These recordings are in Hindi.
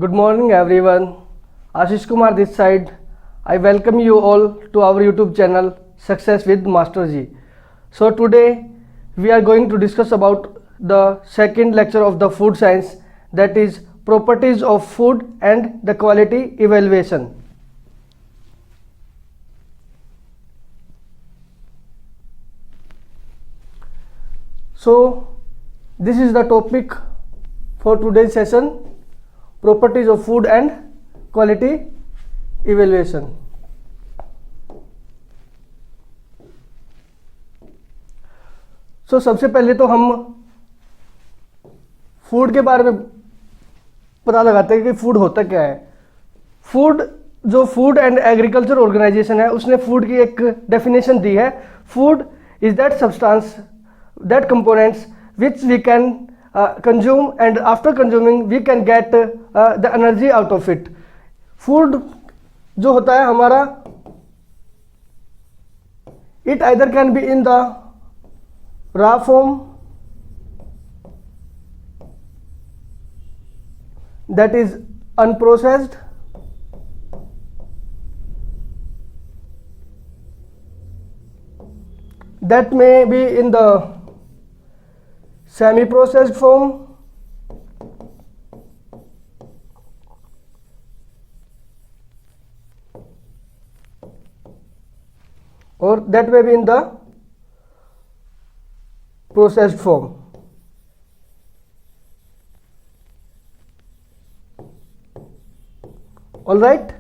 Good morning everyone. Ashish Kumar this side. I welcome you all to our YouTube channel Success with Master G. So today we are going to discuss about the second lecture of the food science, that is properties of food and the quality evaluation. So this is the topic for today's session, properties of food and quality evaluation. सबसे पहले तो हम फूड के बारे में पता लगाते हैं कि फूड होता क्या है. जो फूड एंड एग्रीकल्चर ऑर्गेनाइजेशन है उसने फूड की एक डेफिनेशन दी है. Food is that substance, that components which we can consume and after consuming we can get the energy out of it. Food जो होता है हमारा, it either can be in the raw form, that is unprocessed, that may be in the semi-processed form, or that may be in the processed form. All right,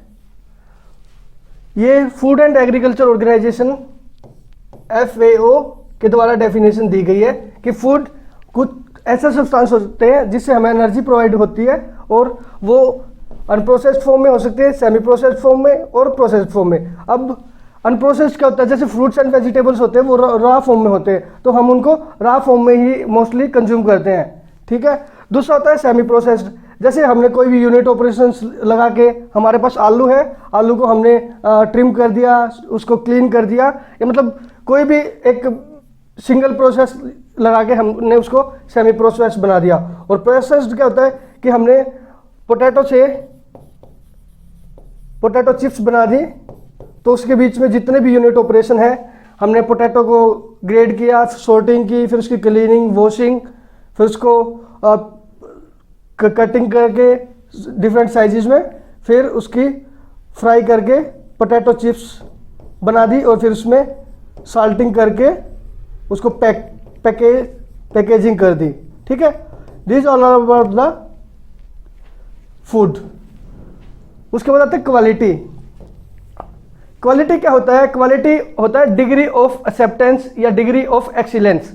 ये food and agriculture organisation FAO के द्वारा डेफिनेशन दी गई है कि फूड कुछ ऐसे सब्सटेंस होते हैं जिससे हमें एनर्जी प्रोवाइड होती है, और वो अनप्रोसेस्ड फॉर्म में हो सकते हैं, सेमी प्रोसेस्ड फॉर्म में और प्रोसेस्ड फॉर्म में. अब अनप्रोसेस्ड क्या होता है, जैसे फ्रूट्स एंड वेजिटेबल्स होते हैं वो रॉ फॉर्म में होते हैं, तो हम उनको रॉ फॉर्म में ही मोस्टली कंज्यूम करते हैं. ठीक है. दूसरा होता है सेमी प्रोसेस्ड, जैसे हमने कोई भी यूनिट ऑपरेशंस लगा के, हमारे पास आलू है, आलू को हमने ट्रिम कर दिया, उसको क्लीन कर दिया, या मतलब कोई भी एक सिंगल प्रोसेस लगा के हमने उसको सेमी प्रोसेस बना दिया. और प्रोसेस्ड क्या होता है कि हमने पोटैटो चिप्स बना दी, तो उसके बीच में जितने भी यूनिट ऑपरेशन है, हमने पोटैटो को ग्रेड किया, सॉर्टिंग की, फिर उसकी क्लीनिंग, वॉशिंग, फिर उसको कटिंग करके डिफरेंट साइजेस में, फिर उसकी फ्राई करके पोटैटो चिप्स बना दी, और फिर उसमें साल्टिंग करके उसको पैकेजिंग कर दी. ठीक है. This all about the food. उसके बाद आते हैं क्वालिटी. क्वालिटी क्या होता है? क्वालिटी होता है डिग्री ऑफ एक्सेप्टेंस या डिग्री ऑफ एक्सीलेंस.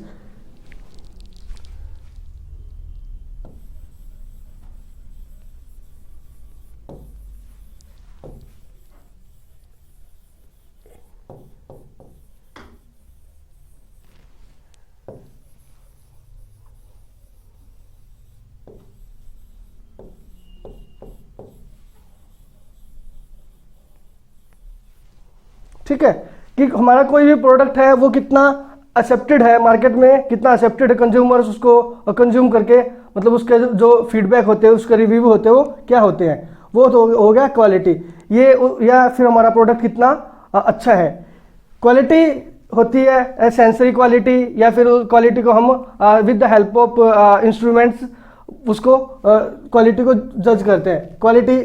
ठीक है, कि हमारा कोई भी प्रोडक्ट है वो कितना एक्सेप्टेड है मार्केट में, कितना एक्सेप्टेड है, कंज्यूमर्स उसको कंज्यूम करके, मतलब उसके जो फीडबैक होते हैं, उसके रिव्यू होते हैं, वो क्या होते हैं, वो तो हो गया क्वालिटी. ये या फिर हमारा प्रोडक्ट कितना अच्छा है. क्वालिटी होती है सेंसरी क्वालिटी, या फिर क्वालिटी को हम with the help of instruments उसको क्वालिटी को जज करते हैं. क्वालिटी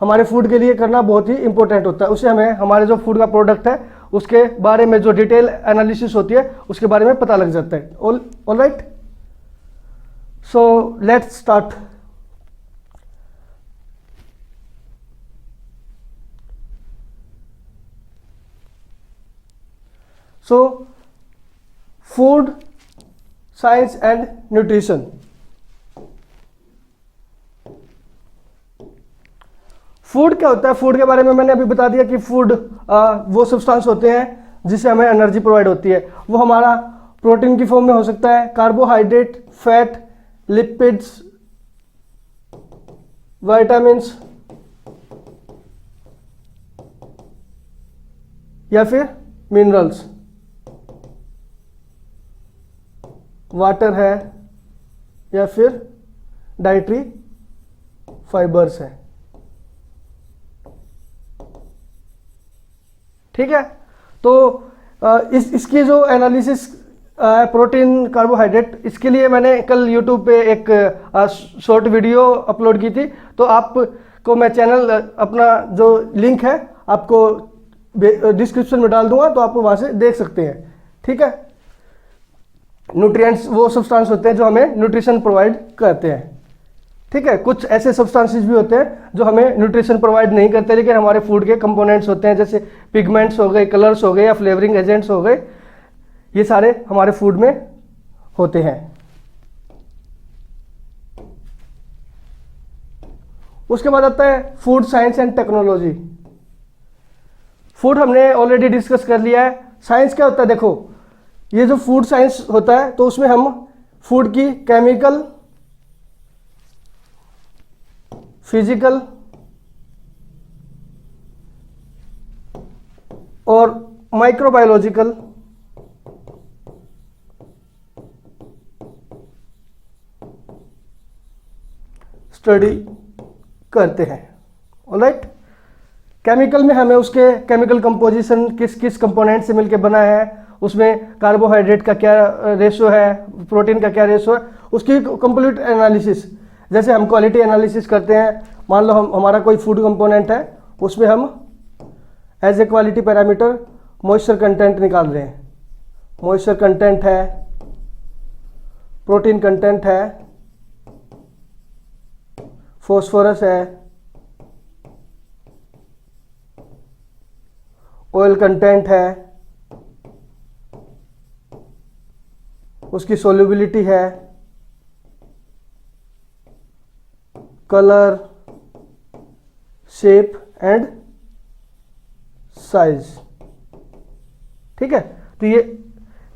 हमारे फूड के लिए करना बहुत ही इंपॉर्टेंट होता है. उससे हमें हमारे जो फूड का प्रोडक्ट है उसके बारे में जो डिटेल एनालिसिस होती है उसके बारे में पता लग जाता है. All right, so let's start. So food science and nutrition. Food क्या होता है? फूड के बारे में मैंने अभी बता दिया कि फूड वो सब्सटेंस होते हैं जिससे हमें एनर्जी प्रोवाइड होती है. वो हमारा प्रोटीन की फॉर्म में हो सकता है, कार्बोहाइड्रेट, फैट, लिपिड्स, विटामिन्स, या फिर मिनरल्स. वाटर है या फिर डाइटरी फाइबर्स हैं। ठीक है, तो इसकी जो एनालिसिस प्रोटीन कार्बोहाइड्रेट, इसके लिए मैंने कल यूट्यूब पे एक शॉर्ट वीडियो अपलोड की थी, तो आपको मैं चैनल अपना जो लिंक है आपको डिस्क्रिप्शन में डाल दूंगा, तो आप वहां से देख सकते हैं। ठीक है, न्यूट्रिएंट्स वो सब्सटेंस होते हैं जो हमें न्यूट्रिशन प्रोवाइड करते हैं। ठीक है, कुछ ऐसे सब्सटेंसेस भी होते हैं जो हमें न्यूट्रिशन प्रोवाइड नहीं करते, लेकिन हमारे फूड के कंपोनेंट्स होते हैं, जैसे पिगमेंट्स हो गए, कलर्स हो गए या फ्लेवरिंग एजेंट्स हो गए, ये सारे हमारे फूड में होते हैं। उसके बाद आता है food science and technology. Food हमने ऑलरेडी डिस्कस कर लिया है। साइंस क्या होता है, देखो ये जो फूड साइंस होता है तो उसमें हम फूड की केमिकल, फिजिकल और माइक्रोबायोलॉजिकल स्टडी करते हैं। ऑलराइट, केमिकल में हमें उसके केमिकल कंपोजिशन किस किस कंपोनेंट से मिलकर बना है, उसमें कार्बोहाइड्रेट का क्या रेशो है, प्रोटीन का क्या रेशो है, उसकी कंप्लीट एनालिसिस। जैसे हम क्वालिटी एनालिसिस करते हैं, मान लो हमारा कोई फूड कंपोनेंट है, उसमें हम as a quality parameter moisture content निकाल रहे हैं। मॉइस्चर कंटेंट है, प्रोटीन कंटेंट है, फॉस्फोरस है, ऑयल कंटेंट है, उसकी सोल्यूबिलिटी है, कलर, शेप एंड साइज। ठीक है, तो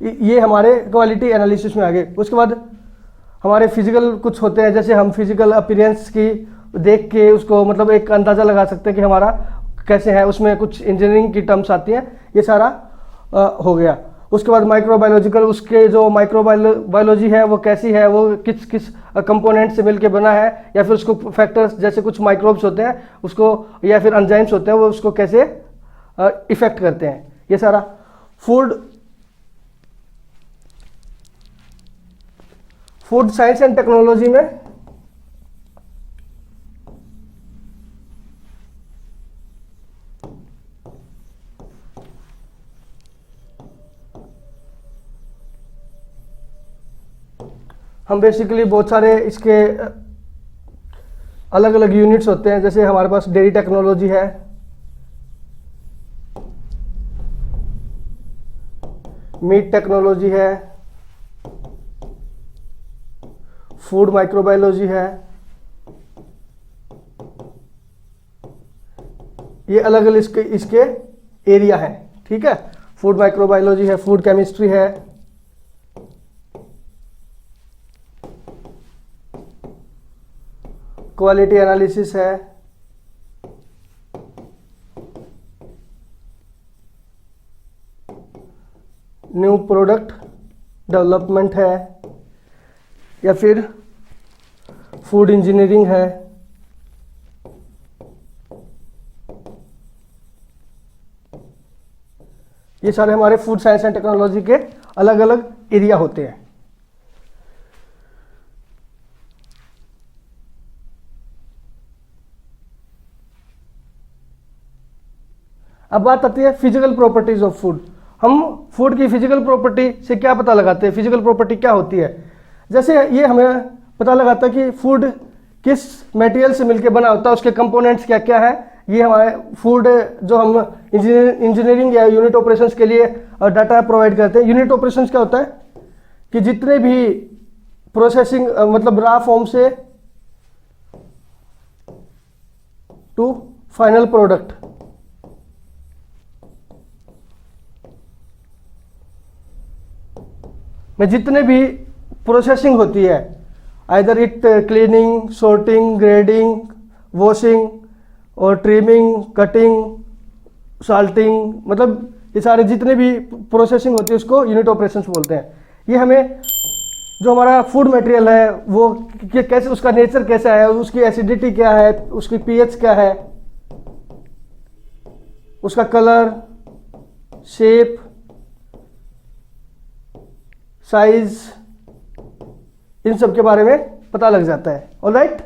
ये हमारे क्वालिटी एनालिसिस में आ गए। उसके बाद हमारे फिजिकल कुछ होते हैं, जैसे हम फिजिकल अपीयरेंस की देख के उसको मतलब एक अंदाज़ा लगा सकते हैं कि हमारा कैसे है, उसमें कुछ इंजीनियरिंग की टर्म्स आती हैं, ये सारा हो गया। उसके बाद माइक्रोबायोलॉजिकल, उसके जो माइक्रोबायोलॉजी है वो कैसी है, वो किस किस कंपोनेंट से मिलके बना है, या फिर उसको फैक्टर्स जैसे कुछ माइक्रोब्स होते हैं उसको, या फिर एंजाइम्स होते हैं वो उसको कैसे इफेक्ट करते हैं, ये सारा फूड साइंस एंड टेक्नोलॉजी में हम बेसिकली बहुत सारे इसके अलग अलग यूनिट्स होते हैं। जैसे हमारे पास डेयरी टेक्नोलॉजी है, मीट टेक्नोलॉजी है, फूड माइक्रोबायोलॉजी है, ये अलग अलग इसके एरिया है। ठीक है, फूड माइक्रोबायोलॉजी है, फूड केमिस्ट्री है, क्वालिटी एनालिसिस है, न्यू प्रोडक्ट डेवलपमेंट है, या फिर फूड इंजीनियरिंग है। ये सारे हमारे फूड साइंस एंड टेक्नोलॉजी के अलग अलग एरिया होते हैं। अब बात आती है फिजिकल प्रॉपर्टीज ऑफ फूड। हम फूड की फिजिकल प्रॉपर्टी से क्या पता लगाते हैं, फिजिकल प्रॉपर्टी क्या होती है। जैसे ये हमें पता लगाता है कि फूड किस मटेरियल से मिलकर बना होता है, उसके कंपोनेंट्स क्या क्या है। ये हमारे फूड जो हम इंजीनियरिंग या यूनिट ऑपरेशंस के लिए डाटा प्रोवाइड करते हैं। यूनिट ऑपरेशंस क्या होता है कि जितने भी प्रोसेसिंग मतलब रा फॉर्म से टू फाइनल प्रोडक्ट, में जितने भी प्रोसेसिंग होती है, either it cleaning, sorting, grading, washing और ट्रिमिंग, कटिंग, साल्टिंग, मतलब ये सारे जितने भी प्रोसेसिंग होती है उसको यूनिट ऑपरेशंस बोलते हैं। ये हमें जो हमारा फूड मटेरियल है वो कैसे, उसका नेचर कैसा है, उसकी एसिडिटी क्या है, उसकी पीएच क्या है, उसका कलर, शेप, साइज, इन सब के बारे में पता लग जाता है। ऑलराइट,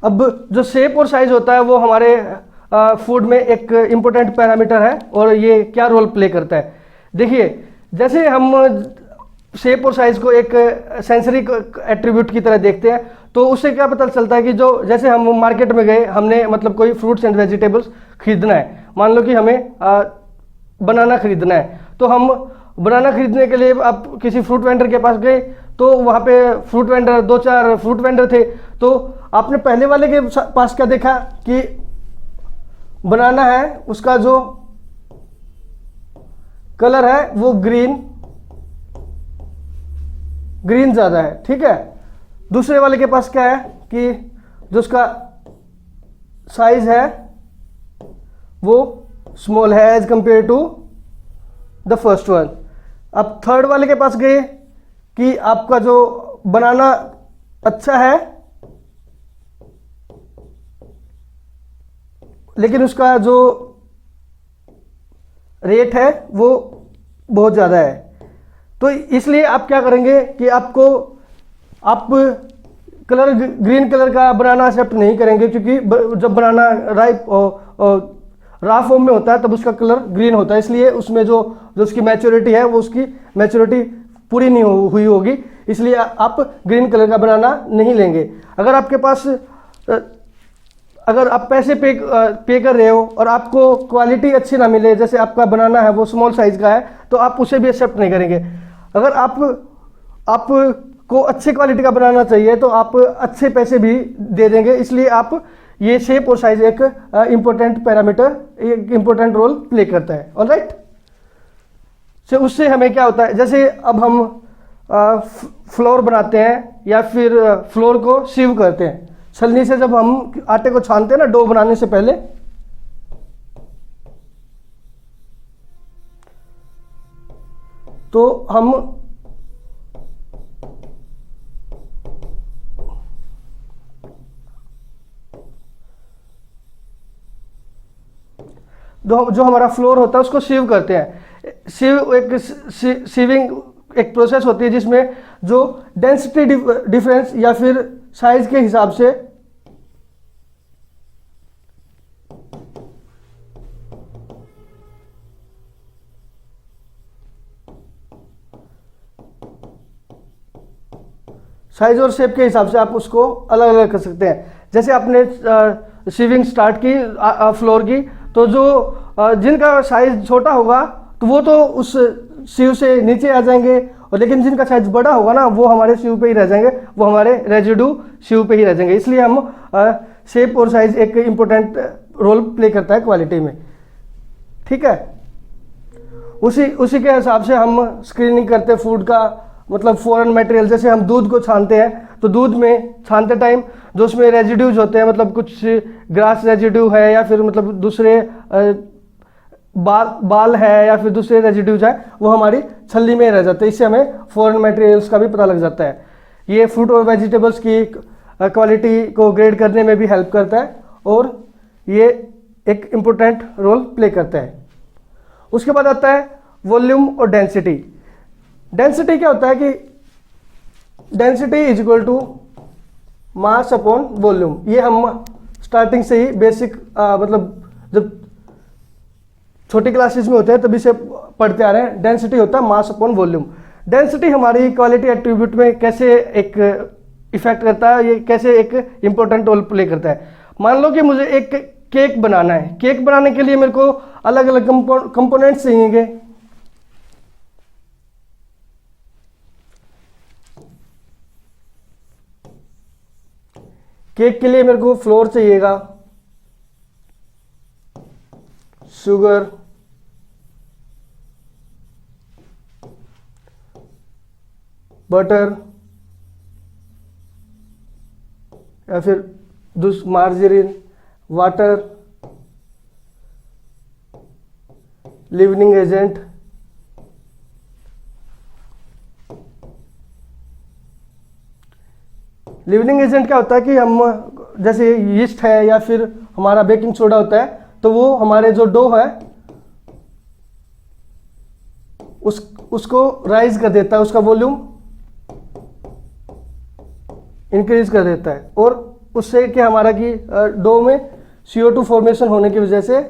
अब जो शेप और साइज होता है वो हमारे फूड में एक इम्पोर्टेंट पैरामीटर है, और ये क्या रोल प्ले करता है। देखिए, जैसे हम शेप और साइज को एक सेंसरी एट्रीब्यूट की तरह देखते हैं, तो उससे क्या पता चलता है कि जो, जैसे हम मार्केट में गए, हमने मतलब कोई फ्रूट्स एंड वेजिटेबल्स खरीदना है, मान लो कि हमें बनाना खरीदना है, तो हम बनाना खरीदने के लिए आप किसी फ्रूट वेंडर के पास गए, तो वहाँ पे फ्रूट वेंडर, 2-4 फ्रूट वेंडर थे, तो आपने पहले वाले के पास क्या देखा कि बनाना है, उसका जो कलर है वो ग्रीन ज़्यादा है, ठीक है। दूसरे वाले के पास क्या है कि जो उसका साइज है वो स्मॉल है as compare to the first one. अब थर्ड वाले के पास गए कि आपका जो बनाना अच्छा है, लेकिन उसका जो रेट है वो बहुत ज़्यादा है। तो इसलिए आप क्या करेंगे कि आप कलर, ग्रीन कलर का बनाना एक्सेप्ट नहीं करेंगे, क्योंकि जब बनाना रा फॉर्म में होता है तब उसका कलर ग्रीन होता है, इसलिए उसमें जो उसकी मैच्योरिटी है वो उसकी मैच्योरिटी पूरी नहीं हुई होगी, इसलिए आप ग्रीन कलर का बनाना नहीं लेंगे। अगर आपके पास, अगर आप पैसे पे कर रहे हो और आपको क्वालिटी अच्छी ना मिले, जैसे आपका बनाना है वो स्मॉल साइज का है, तो आप उसे भी एक्सेप्ट नहीं करेंगे। अगर आपको अच्छी क्वालिटी का बनाना चाहिए तो आप अच्छे पैसे भी दे देंगे, इसलिए आप ये शेप और साइज एक इंपॉर्टेंट पैरामीटर, एक इंपॉर्टेंट रोल प्ले करता है। ऑलराइट, तो उससे हमें क्या होता है, जैसे अब हम फ्लोर बनाते हैं या फिर फ्लोर को सीव करते हैं, छलनी से जब हम आटे को छानते हैं ना, डो बनाने से पहले, तो हम जो हमारा फ्लोर होता है उसको सीव करते हैं। सीविंग एक प्रोसेस होती है जिसमें जो डेंसिटी डिफरेंस या फिर साइज के हिसाब से साइज और शेप के हिसाब से आप उसको अलग अलग कर सकते हैं। जैसे आपने सीविंग स्टार्ट की फ्लोर की, तो जो जिनका साइज छोटा होगा तो वो तो उस सीव से नीचे आ जाएंगे, और लेकिन जिनका साइज बड़ा होगा ना वो हमारे सीव पे ही रह जाएंगे, वो हमारे रेजिड्यू सीव पे ही रह जाएंगे। इसलिए हम शेप और साइज एक इम्पोर्टेंट रोल प्ले करता है क्वालिटी में, ठीक है। उसी के हिसाब से हम स्क्रीनिंग करते हैं फूड का, मतलब फॉरेन मटेरियल। जैसे हम दूध को छानते हैं, तो दूध में छानते टाइम जो उसमें रेजिड्यूज होते हैं, मतलब कुछ ग्रास रेजिड्यू है या फिर मतलब दूसरे बाल है या फिर दूसरे रेजिड्यूज है, वो हमारी छल्ली में रह जाते हैं। इससे हमें फॉरेन मटेरियल्स का भी पता लग जाता है। ये फ्रूट और वेजिटेबल्स की क्वालिटी को ग्रेड करने में भी हेल्प करता है, और ये एक इम्पोर्टेंट रोल प्ले करता है। उसके बाद आता है वॉल्यूम और डेंसिटी। डेंसिटी क्या होता है कि density is equal to mass upon volume. ये हम स्टार्टिंग से ही बेसिक मतलब जब छोटी क्लासेस में होते हैं तभी से पढ़ते आ रहे हैं। डेंसिटी होता है मास अपॉन वॉल्यूम। डेंसिटी हमारी क्वालिटी एट्रीब्यूट में कैसे एक इफेक्ट करता है, ये कैसे एक इंपॉर्टेंट रोल प्ले करता है। मान लो कि मुझे एक केक बनाना है। केक बनाने के लिए मेरे को अलग अलग कंपोनेंट्स चाहिएंगे। केक के लिए मेरे को फ्लोर चाहिएगा, शुगर, बटर या फिर margarine, water, leavening agent leavening agent क्या होता है कि हम जैसे यीस्ट है या फिर हमारा बेकिंग सोडा होता है, तो वो हमारे जो डो है उसको राइज कर देता है, उसका वॉल्यूम इंक्रीज कर देता है, और उससे क्या हमारा कि डो में CO2 फॉर्मेशन होने की वजह से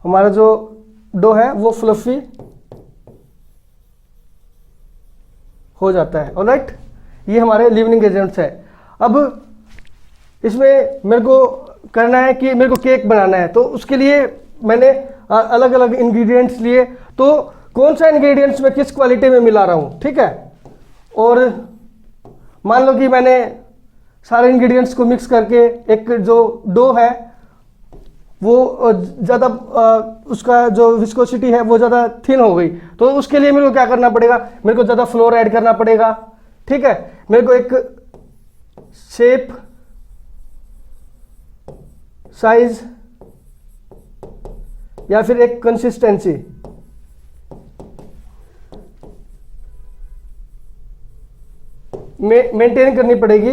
हमारा जो डो है वो फ्लफी हो जाता है। ऑलराइट, ये हमारे लिवनिंग एजेंट्स है। अब इसमें मेरे को करना है कि मेरे को केक बनाना है, तो उसके लिए मैंने अलग अलग इंग्रेडिएंट्स लिए, तो कौन सा इंग्रेडिएंट्स मैं किस क्वालिटी में मिला रहा हूँ, ठीक है। और मान लो कि मैंने सारे इंग्रेडिएंट्स को मिक्स करके एक जो डो है वो ज़्यादा उसका जो विस्कोसिटी है वो ज़्यादा थिन हो गई, तो उसके लिए मेरे को क्या करना पड़ेगा, मेरे को ज़्यादा फ्लोर ऐड करना पड़ेगा, ठीक है। मेरे को एक शेप, साइज या फिर एक कंसिस्टेंसी मेंटेन करनी पड़ेगी।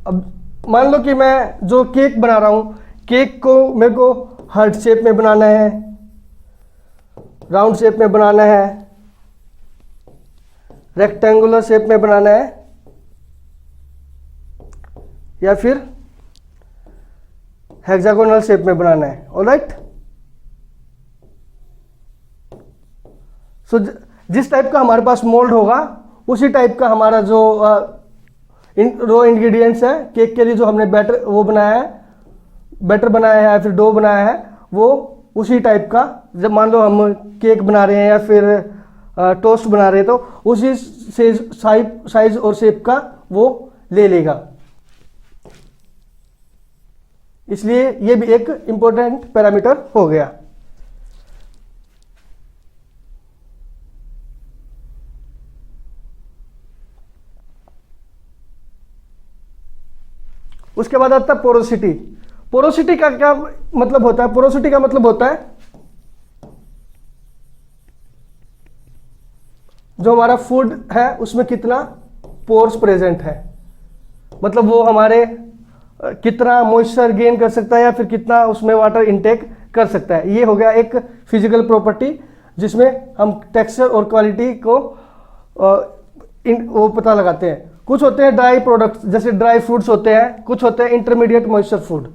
अब मान लो कि मैं जो केक बना रहा हूं, केक को मेरे को हार्ट शेप में बनाना है, राउंड शेप में बनाना है, रेक्टेंगुलर शेप में बनाना है, या फिर हेक्सागोनल शेप में बनाना है। ऑलराइट, सो जिस टाइप का हमारे पास मोल्ड होगा उसी टाइप का हमारा जो रो इंग्रेडिएंट्स है केक के लिए, जो हमने बैटर वो बनाया है, बैटर बनाया है या फिर डो बनाया है, वो उसी टाइप का, जब मान लो हम केक बना रहे हैं या फिर टोस्ट बना रहे हैं, तो उसी से साइज और शेप का वो ले लेगा। इसलिए ये भी एक इंपॉर्टेंट पैरामीटर हो गया। उसके बाद आता है पोरोसिटी। पोरोसिटी का क्या मतलब होता है? पोरोसिटी का मतलब होता है जो हमारा फूड है उसमें कितना पोर्स प्रेजेंट है, मतलब वो हमारे कितना मॉइस्चर गेन कर सकता है या फिर कितना उसमें वाटर इनटेक कर सकता है। ये हो गया एक फिजिकल प्रॉपर्टी जिसमें हम टेक्सचर और क्वालिटी को वो पता लगाते हैं। कुछ होते हैं ड्राई प्रोडक्ट्स, जैसे ड्राई फ्रूट्स होते हैं, कुछ होते हैं इंटरमीडिएट मॉइस्चर फूड।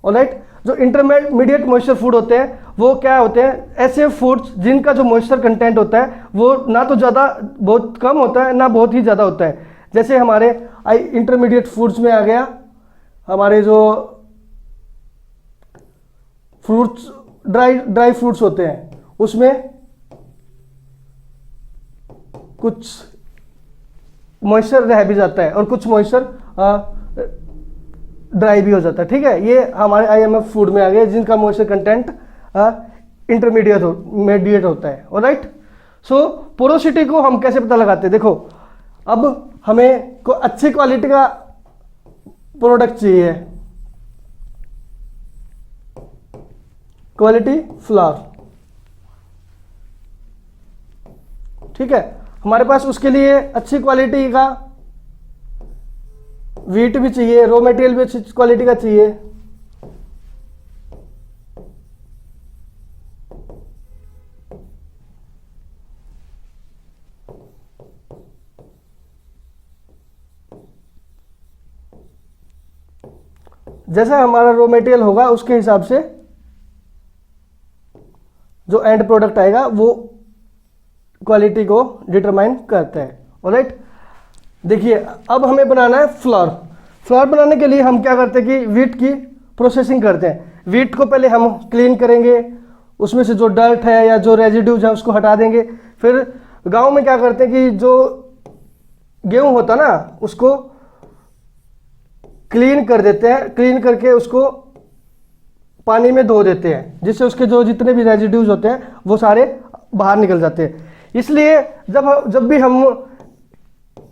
ऑलराइट, जो इंटरमीडिएट मॉइस्चर फूड होते हैं वो क्या होते हैं? ऐसे फूड्स जिनका जो मॉइस्चर कंटेंट होता है वो ना तो ज़्यादा बहुत कम होता है ना बहुत ही ज़्यादा होता है। जैसे हमारे इंटरमीडिएट फूड्स में आ गया हमारे जो फ्रूट्स, ड्राई फ्रूट्स होते हैं, उसमें कुछ मॉइस्चर रह भी जाता है और कुछ मॉइस्चर ड्राई भी हो जाता है, ठीक है। ये हमारे IMF फूड में आ गए जिनका मॉइस्चर कंटेंट इंटरमीडिएट होता है। ऑलराइट, सो पोरोसिटी को हम कैसे पता लगाते हैं? देखो, अब हमें अच्छी क्वालिटी का प्रोडक्ट चाहिए, क्वालिटी फ्लावर, ठीक है। हमारे पास उसके लिए अच्छी क्वालिटी का वीट भी चाहिए, रॉ मटेरियल भी अच्छी क्वालिटी का चाहिए। जैसा हमारा रॉ मटेरियल होगा उसके हिसाब से जो एंड प्रोडक्ट आएगा वो क्वालिटी को डिटरमाइन करता है। ऑलराइट, देखिए अब हमें बनाना है फ्लावर। फ्लावर बनाने के लिए हम क्या करते हैं कि वीट की प्रोसेसिंग करते हैं। वीट को पहले हम क्लीन करेंगे, उसमें से जो डर्ट है या जो रेजिड्यूज है उसको हटा देंगे। फिर गांव में क्या करते हैं कि जो गेहूं होता ना उसको क्लीन कर देते हैं, क्लीन करके उसको पानी में धो देते हैं, जिससे उसके जो जितने भी रेजिड्यूज होते हैं वो सारे बाहर निकल जाते हैं। इसलिए जब भी हम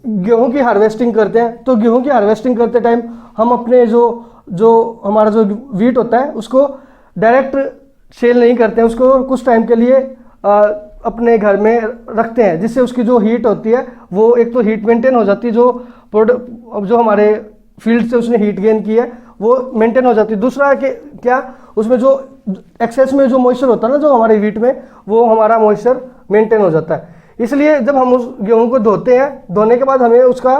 गेहूं की हार्वेस्टिंग करते हैं, तो गेहूं की हार्वेस्टिंग करते टाइम हम अपने जो हमारा जो वीट होता है उसको डायरेक्ट सेल नहीं करते हैं, उसको कुछ टाइम के लिए अपने घर में रखते हैं, जिससे उसकी जो हीट होती है वो एक तो हीट मेंटेन हो जाती है, जो हमारे फील्ड से उसने हीट गेन की है वो मेंटेन हो जाती है। दूसरा कि क्या उसमें जो एक्सेस में जो मॉइस्चर होता है ना जो हमारे वीट में, वो हमारा मॉइस्चर मेंटेन हो जाता है। इसलिए जब हम उस गेहूं को धोते हैं, धोने के बाद हमें उसका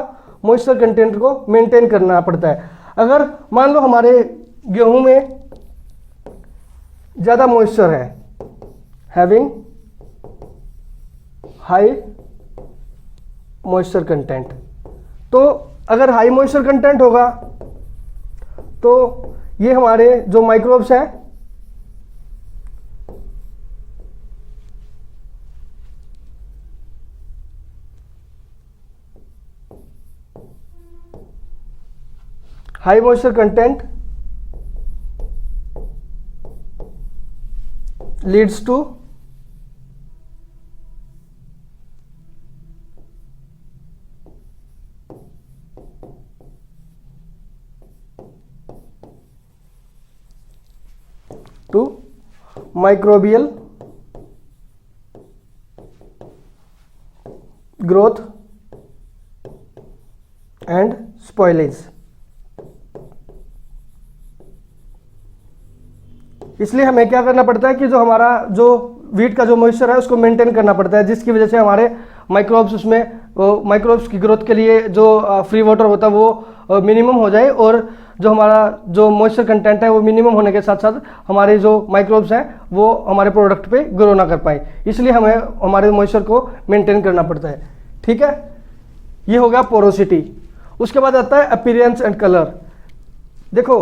मॉइस्चर कंटेंट को मेंटेन करना पड़ता है। अगर मान लो हमारे गेहूं में ज़्यादा मॉइस्चर है, हैविंग हाई मॉइस्चर कंटेंट, तो अगर हाई मॉइस्चर कंटेंट होगा तो ये हमारे जो माइक्रोब्स हैं high moisture content leads to microbial growth and spoilage। इसलिए हमें क्या करना पड़ता है कि जो हमारा जो वीट का जो मॉइस्चर है उसको मेंटेन करना पड़ता है, जिसकी वजह से हमारे माइक्रोब्स उसमें माइक्रोब्स की ग्रोथ के लिए जो फ्री वाटर होता है वो मिनिमम हो जाए, और जो हमारा जो मॉइस्चर कंटेंट है वो मिनिमम होने के साथ साथ हमारे जो माइक्रोब्स हैं वो हमारे प्रोडक्ट पे ग्रो ना कर पाए। इसलिए हमें हमारे मॉइस्चर को मेंटेन करना पड़ता है। ठीक है, ये हो गया पोरोसिटी। उसके बाद आता है अपीयरेंस एंड कलर। देखो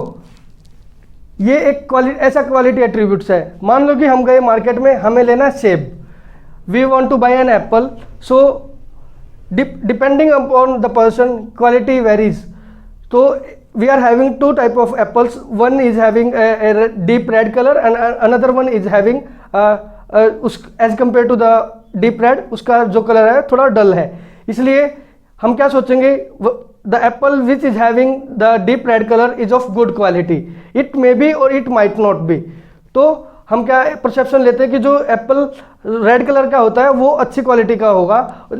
ये एक ऐसा क्वालिटी एट्रीब्यूट्स है। मान लो कि हम गए मार्केट में, हमें लेना है सेब, we want to buy an apple, so depending upon the person quality varies. तो we are having two type of apples, one is having a deep red color and another one is having as compared to the deep red उसका जो कलर है थोड़ा डल है। इसलिए हम क्या सोचेंगे, the apple which is having the deep red color is of good quality, it may be or it might not be। तो हम क्या परसेप्शन लेते हैं कि जो एप्पल रेड कलर का होता है वो अच्छी क्वालिटी का होगा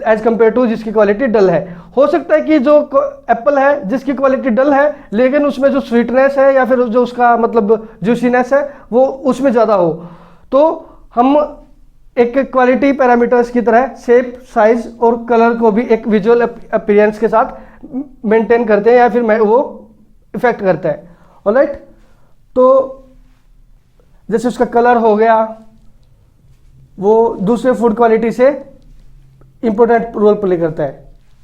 एज कम्पेयर टू जिसकी क्वालिटी डल है। हो सकता है कि जो एप्पल है जिसकी क्वालिटी डल है लेकिन उसमें जो स्वीटनेस है या फिर जो उसका मतलब जूसीनेस है वो उसमें ज़्यादा हो। तो हम एक क्वालिटी पैरामीटर्स की तरह शेप, साइज और कलर को भी एक विजुअल अपीयरेंस के साथ मेंटेन करते हैं या फिर वो इफेक्ट करता है। ऑलराइट, तो जैसे उसका कलर हो गया वो दूसरे फूड क्वालिटी से इंपॉर्टेंट रोल प्ले करता है।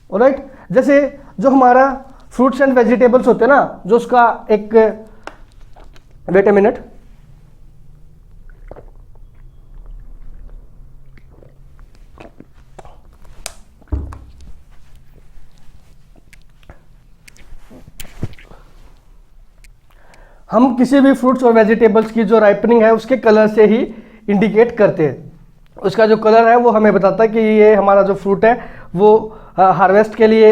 ऑलराइट, जैसे जो हमारा फ्रूट्स एंड वेजिटेबल्स होते हैं ना, जो उसका एक वेट अ मिनट, हम किसी भी फ्रूट्स और वेजिटेबल्स की जो राइपनिंग है उसके कलर से ही इंडिकेट करते हैं। उसका जो कलर है वो हमें बताता है कि ये हमारा जो फ्रूट है वो हार्वेस्ट के लिए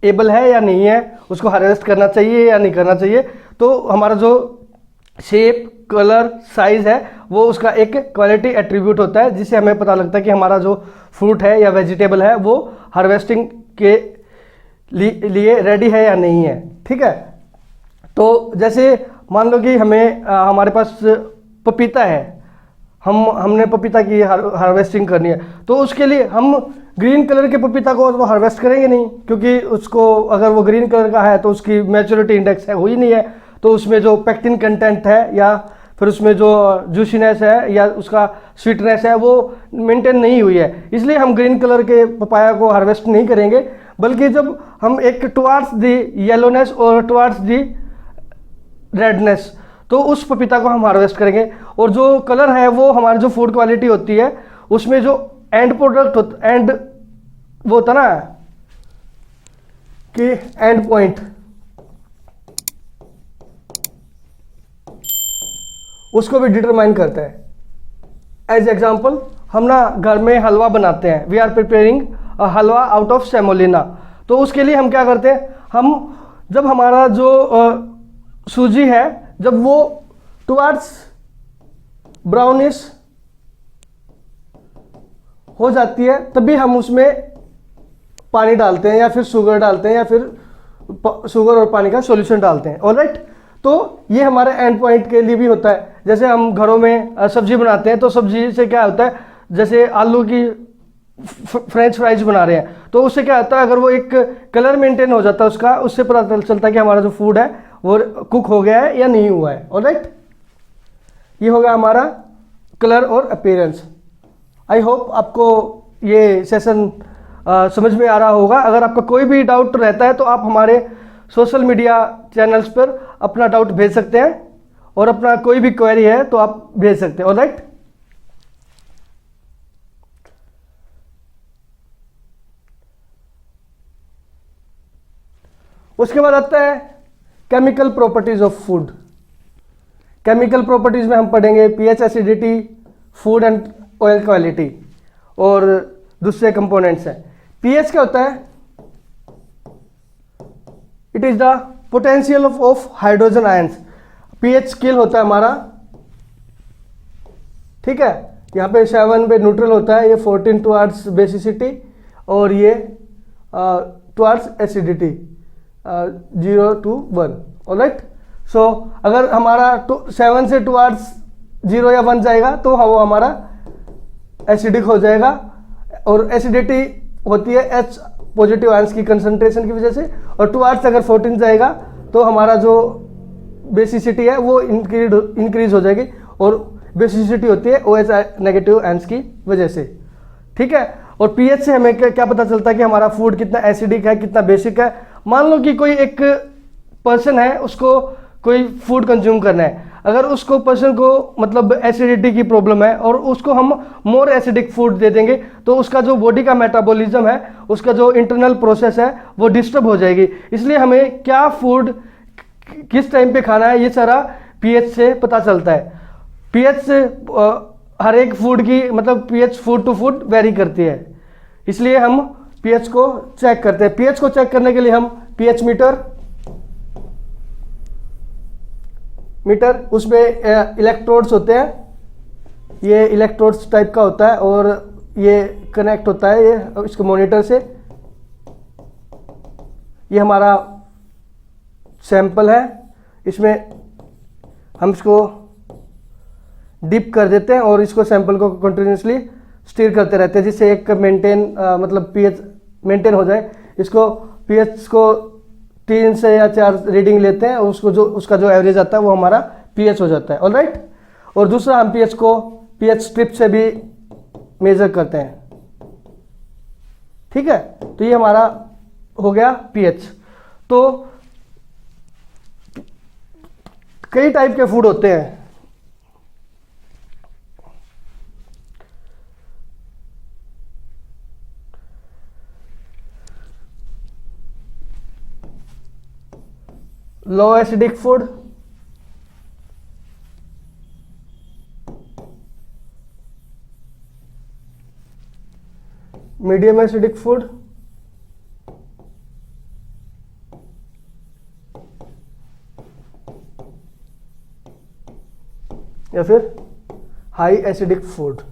एबल है या नहीं है, उसको हार्वेस्ट करना चाहिए या नहीं करना चाहिए। तो हमारा जो शेप, कलर, साइज है वो उसका एक क्वालिटी एट्रीब्यूट होता है, जिससे हमें पता लगता है कि हमारा जो फ्रूट है या वेजिटेबल है वो हार्वेस्टिंग के लिए रेडी है या नहीं है। ठीक है, तो जैसे मान लो कि हमारे पास पपीता है, हमने पपीता की हार्वेस्टिंग करनी है, तो उसके लिए हम ग्रीन कलर के पपीता को तो हार्वेस्ट करेंगे नहीं, क्योंकि उसको अगर वो ग्रीन कलर का है तो उसकी मैच्योरिटी इंडेक्स है हुई नहीं है, तो उसमें जो पेक्टिन कंटेंट है या फिर उसमें जो जूसीनेस है या उसका स्वीटनेस है वो मेंटेन नहीं हुई है। इसलिए हम ग्रीन कलर के पपाया को हार्वेस्ट नहीं करेंगे, बल्कि जब हम एक टुवार्ड्स दी येलोनेस और टुवार्ड्स दी रेडनेस, तो उस पपीता को हम हार्वेस्ट करेंगे। और जो कलर है वो हमारी जो फूड क्वालिटी होती है उसमें जो एंड प्रोडक्ट वो होता ना कि एंड पॉइंट, उसको भी डिटरमाइन करता है। एज एग्जाम्पल हम ना घर में हलवा बनाते हैं, we are preparing halwa out of semolina. तो उसके लिए हम क्या करते हैं, हम जब हमारा जो सूजी है जब वो टुवर्ड्स ब्राउनिश हो जाती है तभी हम उसमें पानी डालते हैं या फिर शुगर डालते हैं या फिर शुगर और पानी का सॉल्यूशन डालते हैं। ऑलराइट, तो ये हमारे एंड पॉइंट के लिए भी होता है। जैसे हम घरों में सब्जी बनाते हैं तो सब्जी से क्या होता है, जैसे आलू की फ्रेंच फ्राइज बना रहे हैं तो उससे क्या होता है, अगर वो एक कलर मेंटेन हो जाता है उसका, उससे पता चलता है कि हमारा जो फूड है वो कुक हो गया है या नहीं हुआ है। ऑलराइट, ये होगा हमारा कलर और अपीयरेंस। आई होप आपको ये सेशन समझ में आ रहा होगा। अगर आपका कोई भी डाउट रहता है तो आप हमारे सोशल मीडिया चैनल्स पर अपना डाउट भेज सकते हैं और अपना कोई भी क्वेरी है तो आप भेज सकते हैं। ऑलराइट, उसके बाद आता है chemical properties of food. Chemical properties में हम पढ़ेंगे pH, acidity, food and oil quality और दूसरे कंपोनेंट्स हैं। पीएच क्या होता है, it is the potential of hydrogen ions. PH scale होता है हमारा, ठीक है, यहाँ पे 7 पे न्यूट्रल होता है, ये 14 टुवर्ड्स बेसिसिटी और ये टुवर्ड्स एसिडिटी 0 to 1। ऑलराइट, सो अगर हमारा 7 से टुवर्ड्स 0 या 1 जाएगा तो वो हमारा एसिडिक हो जाएगा और एसिडिटी होती है H पॉजिटिव आयंस की कंसंट्रेशन की वजह से, और टुवर्ड्स अगर 14 जाएगा तो हमारा जो बेसिसिटी है वो इंक्रीज हो जाएगी और बेसिसिटी होती है OH नेगेटिव आयंस की वजह से। ठीक है, और पीएच से हमें क्या पता चलता है कि हमारा फूड कितना एसिडिक है कितना बेसिक है। मान लो कि कोई एक पर्सन है, उसको कोई फूड कंज्यूम करना है, अगर उसको पर्सन को मतलब एसिडिटी की प्रॉब्लम है और उसको हम मोर एसिडिक फूड दे देंगे तो उसका जो बॉडी का मेटाबॉलिज्म है, उसका जो इंटरनल प्रोसेस है वो डिस्टर्ब हो जाएगी। इसलिए हमें क्या फूड किस टाइम पे खाना है ये सारा पीएच से पता चलता है। पीएच से हर एक फूड की मतलब pH food to food vary करती है, इसलिए हम पीएच को चेक करते हैं। पीएच को चेक करने के लिए हम पीएच मीटर उसमें इलेक्ट्रोड्स होते हैं, ये इलेक्ट्रोड्स टाइप का होता है और ये कनेक्ट होता है ये इसके मॉनिटर से। ये हमारा सैंपल है, इसमें हम इसको डिप कर देते हैं और इसको सैंपल को कंटिन्यूसली स्टीर करते रहते हैं जिससे एक मेंटेन मतलब पीएच मेंटेन हो जाए। इसको पीएच को 3 से या 4 रीडिंग लेते हैं और उसका जो एवरेज आता है वो हमारा पीएच हो जाता है। ऑलराइट, और दूसरा हम पीएच को पीएच स्ट्रिप से भी मेजर करते हैं। ठीक है, तो ये हमारा हो गया पीएच। तो कई टाइप के फूड होते हैं, low acidic food, medium acidic food, या फिर हाई एसिडिक फूड।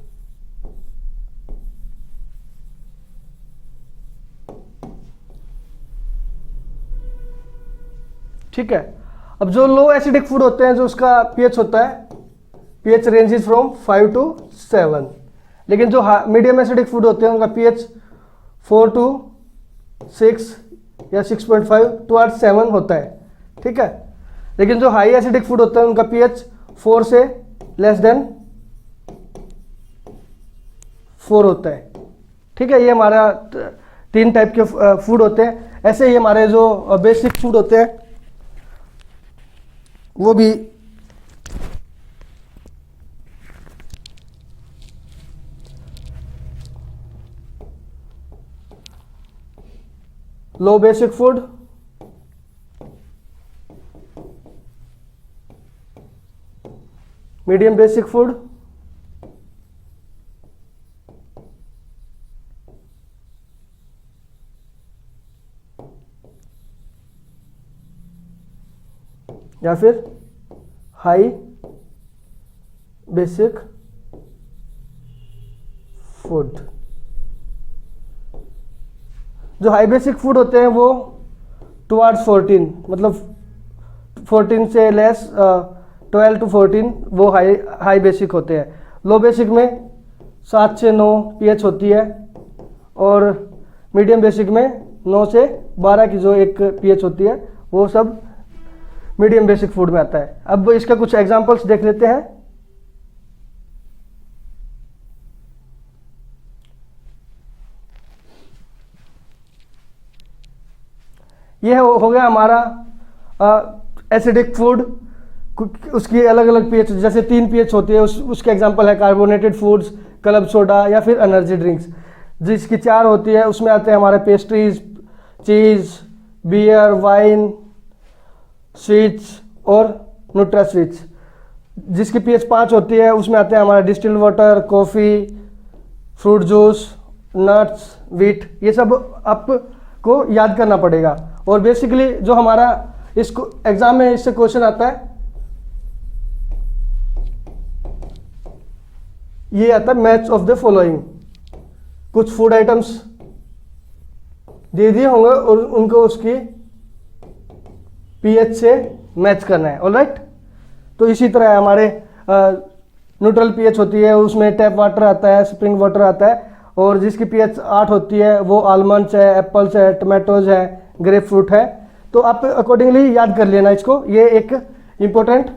ठीक है, अब जो लो एसिडिक फूड होते हैं जो उसका पीएच होता है, पीएच रेंजेस फ्रॉम 5 to 7, लेकिन जो मीडियम एसिडिक फूड होते हैं उनका पीएच 4 to 6 या 6.5 टुवर्ड्स 7 होता है। ठीक है, लेकिन जो हाई एसिडिक फूड होते हैं उनका पीएच 4 से लेस देन 4 होता है। ठीक है, ये हमारा 3 टाइप के फूड होते हैं। ऐसे ही हमारे जो बेसिक फूड होते हैं वो भी low basic food, medium basic food, या फिर हाई बेसिक फूड। जो हाई बेसिक फूड होते हैं वो टुवार्ड्स 14, मतलब 14 से लेस, 12 to 14 वो हाई बेसिक होते हैं। लो बेसिक में 7 से 9 पीएच होती है, और मीडियम बेसिक में 9 से 12 की जो एक पीएच होती है वो सब मीडियम बेसिक फूड में आता है। अब इसका कुछ एग्जांपल्स देख लेते हैं। यह हो गया हमारा एसिडिक फूड, उसकी अलग अलग पीएच, जैसे 3 पीएच होती है, उसके एग्जांपल है कार्बोनेटेड फूड्स, क्लब सोडा या फिर एनर्जी ड्रिंक्स। जिसकी 4 होती है उसमें आते हैं हमारे पेस्ट्रीज, चीज़, बियर, वाइन, स्वीट्स और न्यूट्रा स्वीट्स। जिसकी पीएच 5 होती है उसमें आते हैं हमारा distilled water, coffee, fruit juice, nuts, wheat. ये सब आपको याद करना पड़ेगा। और बेसिकली जो हमारा इसको एग्जाम में इससे क्वेश्चन आता है, ये आता है मैच ऑफ द फॉलोइंग। कुछ फूड आइटम्स दे दिए होंगे और उनको उसकी पीएच से मैच करना है। ऑलराइट, तो इसी तरह हमारे न्यूट्रल पीएच होती है, उसमें टैप वाटर आता है, स्प्रिंग वाटर आता है, और जिसकी पीएच 8 होती है वो आलमंड्स है, एप्पल्स है, टमाटोज है, ग्रेप फ्रूट है। तो आप अकॉर्डिंगली याद कर लेना इसको। ये एक इंपॉर्टेंट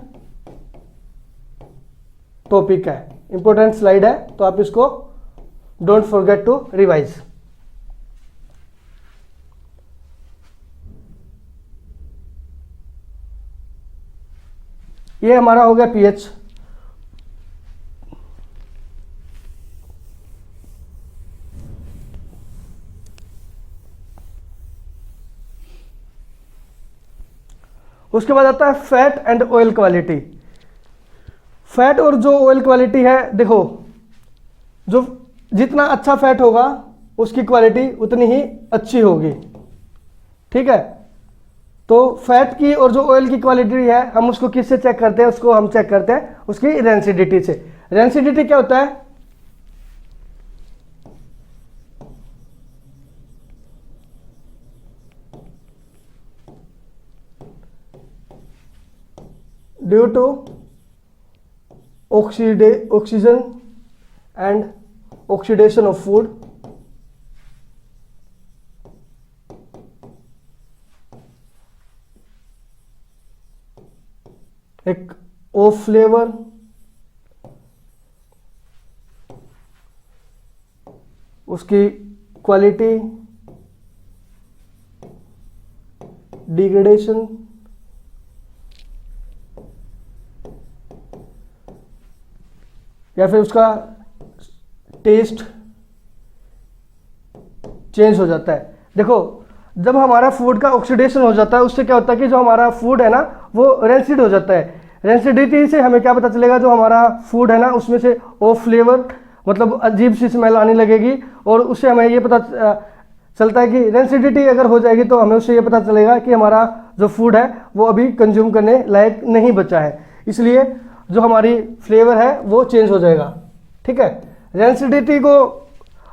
टॉपिक है, इंपॉर्टेंट स्लाइड है, तो आप इसको डोंट फॉरगेट टू रिवाइज। ये हमारा हो गया पीएच। उसके बाद आता है fat and oil quality. Fat और जो ऑयल क्वालिटी है, देखो जो जितना अच्छा फैट होगा उसकी क्वालिटी उतनी ही अच्छी होगी। ठीक है, तो फैट की और जो ऑयल की क्वालिटी है हम उसको किससे चेक करते हैं? उसको हम चेक करते हैं उसकी रेंसिडिटी से। रेंसिडिटी क्या होता है? Due to oxygen and oxidation of food, एक ऑफ फ्लेवर, उसकी क्वालिटी, डिग्रेडेशन, या फिर उसका टेस्ट चेंज हो जाता है। देखो जब हमारा फूड का ऑक्सीडेशन हो जाता है उससे क्या होता है कि जो हमारा फूड है ना वो रेंसिड हो जाता है। रेंसिडिटी से हमें क्या पता चलेगा? जो हमारा फूड है ना उसमें से ऑफ फ्लेवर, मतलब अजीब सी स्मेल आने लगेगी, और उससे हमें ये पता चलता है कि रेंसिडिटी अगर हो जाएगी तो हमें उससे ये पता चलेगा कि हमारा जो फूड है वो अभी कंज्यूम करने लायक नहीं बचा है, इसलिए जो हमारी फ्लेवर है वो चेंज हो जाएगा। ठीक है, रेंसिडिटी को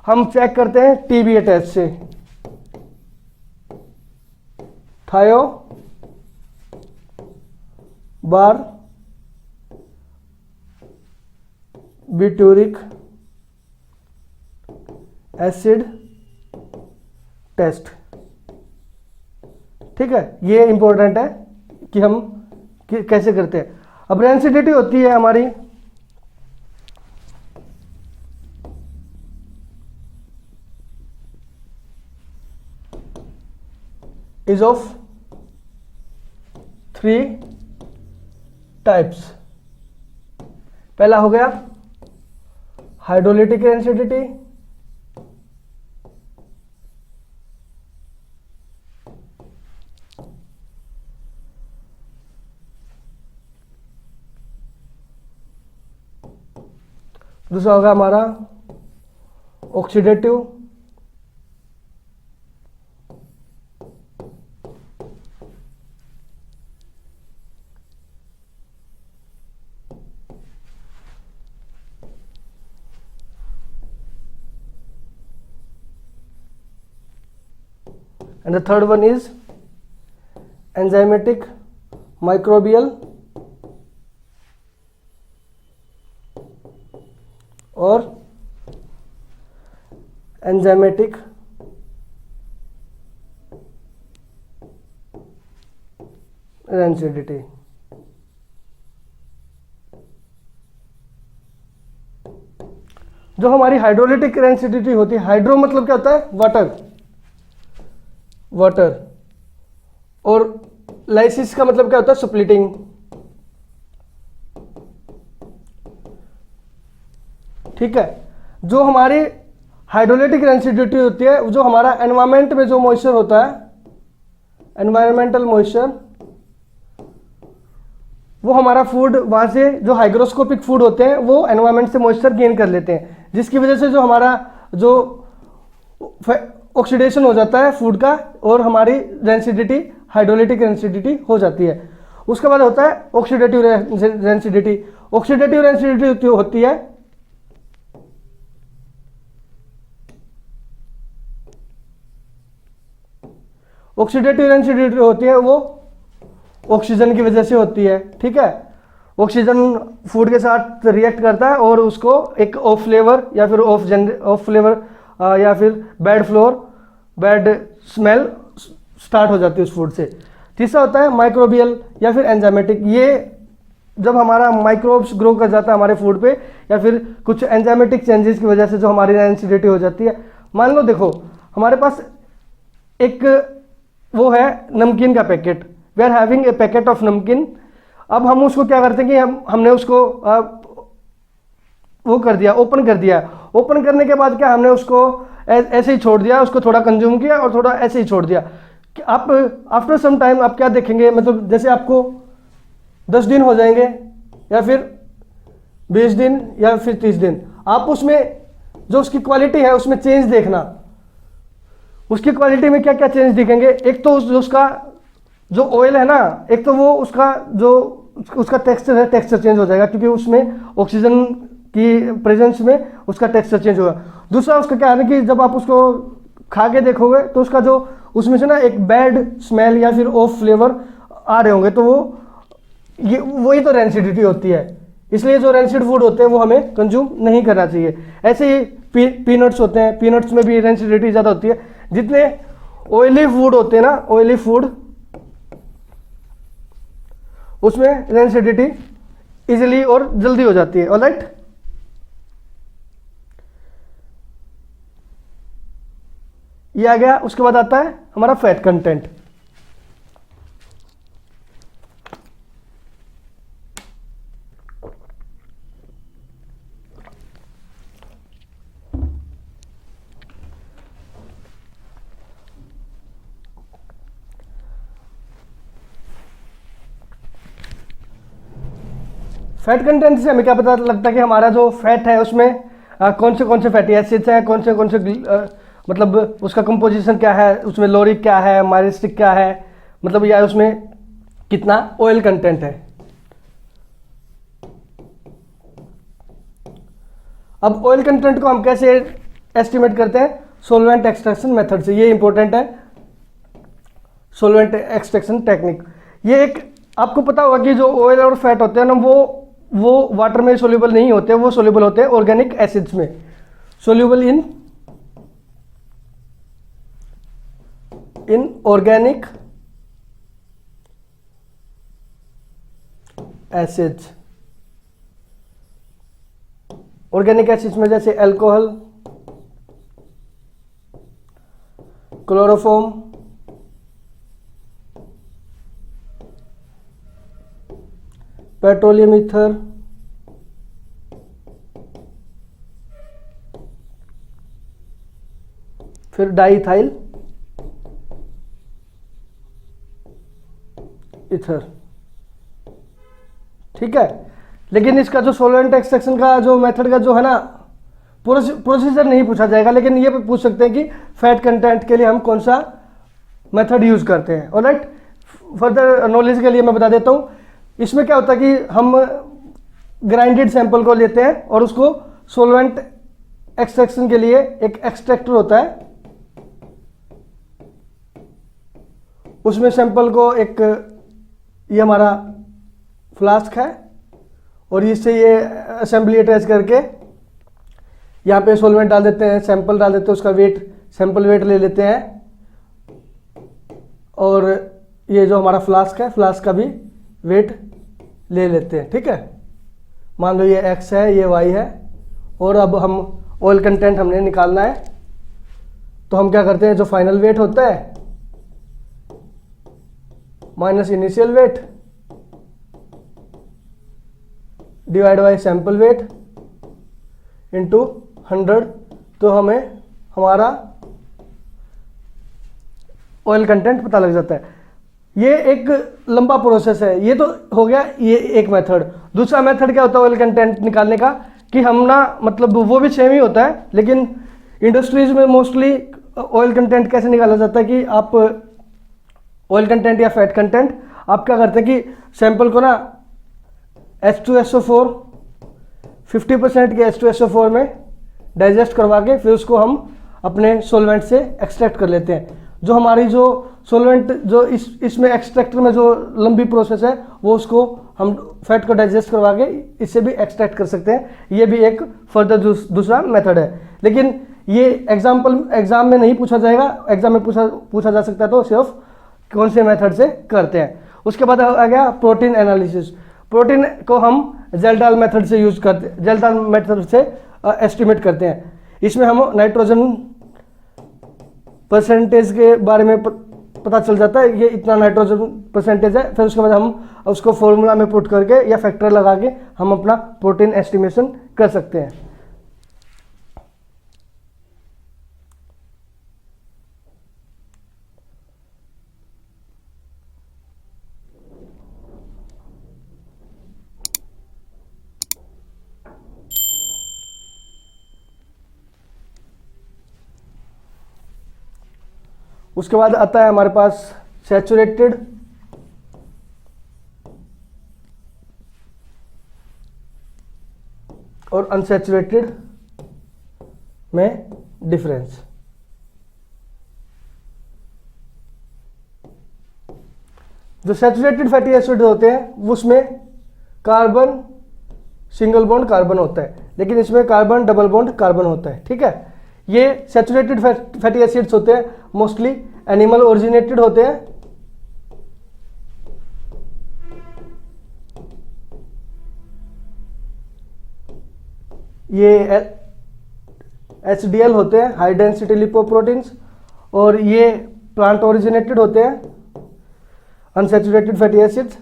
हम चेक करते हैं टीबीए टेस्ट से, थायो बार बिट्यूरिक एसिड टेस्ट। ठीक है, ये इंपॉर्टेंट है कि हम कैसे करते हैं। अब रेंसिडिटी होती है हमारी इज ऑफ 3 टाइप्स। पहला हो गया हाइड्रोलिटिक रेंसिडिटी, दूसरा होगा हमारा oxidative, and the third one is enzymatic microbial और एंजाइमेटिक रेंसिडिटी। जो हमारी हाइड्रोलिटिक रेंसिडिटी होती है, हाइड्रो मतलब क्या होता है, वाटर, वाटर, और लाइसिस का मतलब क्या होता है, स्प्लिटिंग। ठीक है, जो हमारी हाइड्रोलिटिक रेंसिडिटी होती है, जो हमारा एनवायरमेंट में जो मॉइस्चर होता है, एनवायरमेंटल मॉइस्चर, वो हमारा फूड वहां से, जो हाइग्रोस्कोपिक फूड होते हैं वो एनवायरमेंट से मॉइस्चर गेन कर लेते हैं, जिसकी वजह से जो हमारा जो ऑक्सीडेशन हो जाता है फूड का और हमारी रेंसिडिटी, हाइड्रोलिटिक रेंसिडिटी हो जाती है। उसके बाद होता है ऑक्सीडेटिव रेंसिडिटी। ऑक्सीडेटिव रेंसिडिटी होती है ऑक्सीडेटिव रेंसिडिटी होती है वो ऑक्सीजन की वजह से होती है। ठीक है, ऑक्सीजन फूड के साथ रिएक्ट करता है और उसको एक ऑफ फ्लेवर या फिर ऑफ फ्लेवर या फिर bad floor, bad smell start हो जाती है उस फूड से। तीसरा होता है माइक्रोबियल या फिर एंजाइमेटिक। ये जब हमारा माइक्रोब्स ग्रो कर जाता है हमारे फूड पे या फिर कुछ एंजाइमेटिक चेंजेस की वजह से जो हमारी रेंसिडिटी हो जाती है। मान लो देखो हमारे पास एक वो है नमकीन का packet, we are having a packet of namkeen. अब हम उसको क्या करते हैं कि हमने उसको वो कर दिया, ओपन कर दिया। ओपन करने के बाद क्या हमने उसको ऐसे ही छोड़ दिया, उसको थोड़ा कंज्यूम किया और थोड़ा ऐसे ही छोड़ दिया। कि आप आफ्टर सम टाइम आप क्या देखेंगे, मतलब जैसे आपको 10 दिन हो जाएंगे या फिर 20 दिन या फिर 30 दिन, आप उसमें जो उसकी क्वालिटी है उसमें चेंज देखना। उसकी क्वालिटी में क्या क्या चेंज दिखेंगे, एक तो उसका जो ऑयल है ना, एक तो वो उसका टेक्सचर है, टेक्सचर चेंज हो जाएगा क्योंकि उसमें ऑक्सीजन की प्रेजेंस में उसका टेक्सचर चेंज होगा। दूसरा उसका क्या है कि जब आप उसको खा के देखोगे तो उसका जो उसमें से ना एक बैड स्मेल या फिर ऑफ फ्लेवर आ रहे होंगे, तो वही तो रेंसिडिटी होती है। इसलिए जो रेंसिड फूड होते हैं वो हमें कंज्यूम नहीं करना चाहिए। ऐसे ही पीनट्स होते हैं, पीनट्स में भी रेंसिडिटी ज़्यादा होती है। जितने ऑयली फूड होते हैं ना, ऑयली फूड, उसमें रेंसिडिटी इजीली और जल्दी हो जाती है। ऑलराइट, ये आ गया। उसके बाद आता है हमारा फैट कंटेंट। फैट कंटेंट से हमें क्या पता लगता है कि हमारा जो फैट है उसमें कौन से फैटी एसिड्स हैं, कौन से मतलब उसका कंपोजिशन क्या है, उसमें लोरिक क्या है, माइरिस्टिक क्या है, मतलब या उसमें कितना ऑयल कंटेंट है। अब ऑयल कंटेंट को हम कैसे एस्टिमेट करते हैं, सोलवेंट एक्सट्रैक्शन मेथड से। ये इंपॉर्टेंट है, सोलवेंट एक्सट्रैक्शन टेक्निक। ये एक आपको पता होगा कि जो ऑयल और फैट होते हैं ना वो वाटर में सोल्यूबल नहीं होते, वो सोल्यूबल होते हैं ऑर्गेनिक एसिड्स में, soluble in organic acids. Organic acids में जैसे अल्कोहल, क्लोरोफॉर्म, पेट्रोलियम ईथर, फिर डाईथाइल ईथर। ठीक है, लेकिन इसका जो सोलवेंट एक्सट्रैक्शन का जो मेथड का जो है ना प्रोसीजर नहीं पूछा जाएगा, लेकिन ये पूछ सकते हैं कि फैट कंटेंट के लिए हम कौन सा मेथड यूज करते हैं। ऑलराइट, फर्दर नॉलेज के लिए मैं बता देता हूँ। इसमें क्या होता है कि हम ग्राइंडेड सैंपल को लेते हैं और उसको सोलवेंट एक्सट्रैक्शन के लिए एक एक्सट्रैक्टर होता है, उसमें सैंपल को एक, ये हमारा फ्लास्क है और इससे ये असेंबली अटैच करके यहाँ पे सोलवेंट डाल देते हैं, सैंपल डाल देते हैं, उसका वेट, सैंपल वेट ले लेते हैं और ये जो हमारा फ्लास्क है, फ्लास्क का भी वेट ले लेते हैं। ठीक है, मान लो ये x है, ये y है और अब हम ऑयल कंटेंट हमने निकालना है, तो हम क्या करते हैं, जो फाइनल वेट होता है minus initial weight divide by sample weight into 100, तो हमें हमारा ऑयल कंटेंट पता लग जाता है। ये एक लंबा प्रोसेस है, ये तो हो गया ये एक मेथड। दूसरा मेथड क्या होता है ऑयल कंटेंट निकालने का, कि हम ना मतलब वो भी सेम ही होता है, लेकिन इंडस्ट्रीज में मोस्टली ऑयल कंटेंट कैसे निकाला जाता है कि आप ऑयल कंटेंट या फैट कंटेंट आप क्या करते हैं कि सैंपल को ना H2SO4 50% के H2SO4 में डाइजेस्ट करवा के फिर उसको हम अपने सोलवेंट से एक्सट्रैक्ट कर लेते हैं। जो हमारी जो सोलवेंट जो इसमें एक्सट्रैक्टर में जो लंबी प्रोसेस है वो उसको हम फैट को डाइजेस्ट करवा के इससे भी एक्सट्रैक्ट कर सकते हैं। ये भी एक फर्दर दूसरा मेथड है, लेकिन ये एग्जाम में नहीं पूछा जाएगा। एग्जाम में पूछा जा सकता है तो सिर्फ कौन से मेथड से करते हैं। उसके बाद आ गया प्रोटीन एनालिसिस। प्रोटीन को हम जेल्डाल मेथड से यूज करते, जेल्डाल मेथड से एस्टिमेट करते हैं। इसमें हम नाइट्रोजन परसेंटेज के बारे में पता चल जाता है, ये इतना नाइट्रोजन परसेंटेज है, फिर उसके बाद हम उसको फॉर्मूला में पुट करके या फैक्टर लगा के हम अपना प्रोटीन एस्टिमेशन कर सकते हैं। उसके बाद आता है हमारे पास सैचुरेटेड और अनसैचुरेटेड में डिफरेंस। जो सैचुरेटेड फैटी एसिड होते हैं उसमें कार्बन सिंगल बॉन्ड कार्बन होता है, लेकिन इसमें कार्बन डबल बॉन्ड कार्बन होता है। ठीक है, ये सैचुरेटेड फैटी एसिड्स होते हैं, मोस्टली एनिमल ओरिजिनेटेड होते हैं। ये HDL होते हैं, हाई डेंसिटी लिपोप्रोटीन्स, और ये प्लांट ओरिजिनेटेड होते हैं अनसैचुरेटेड फैटी एसिड्स।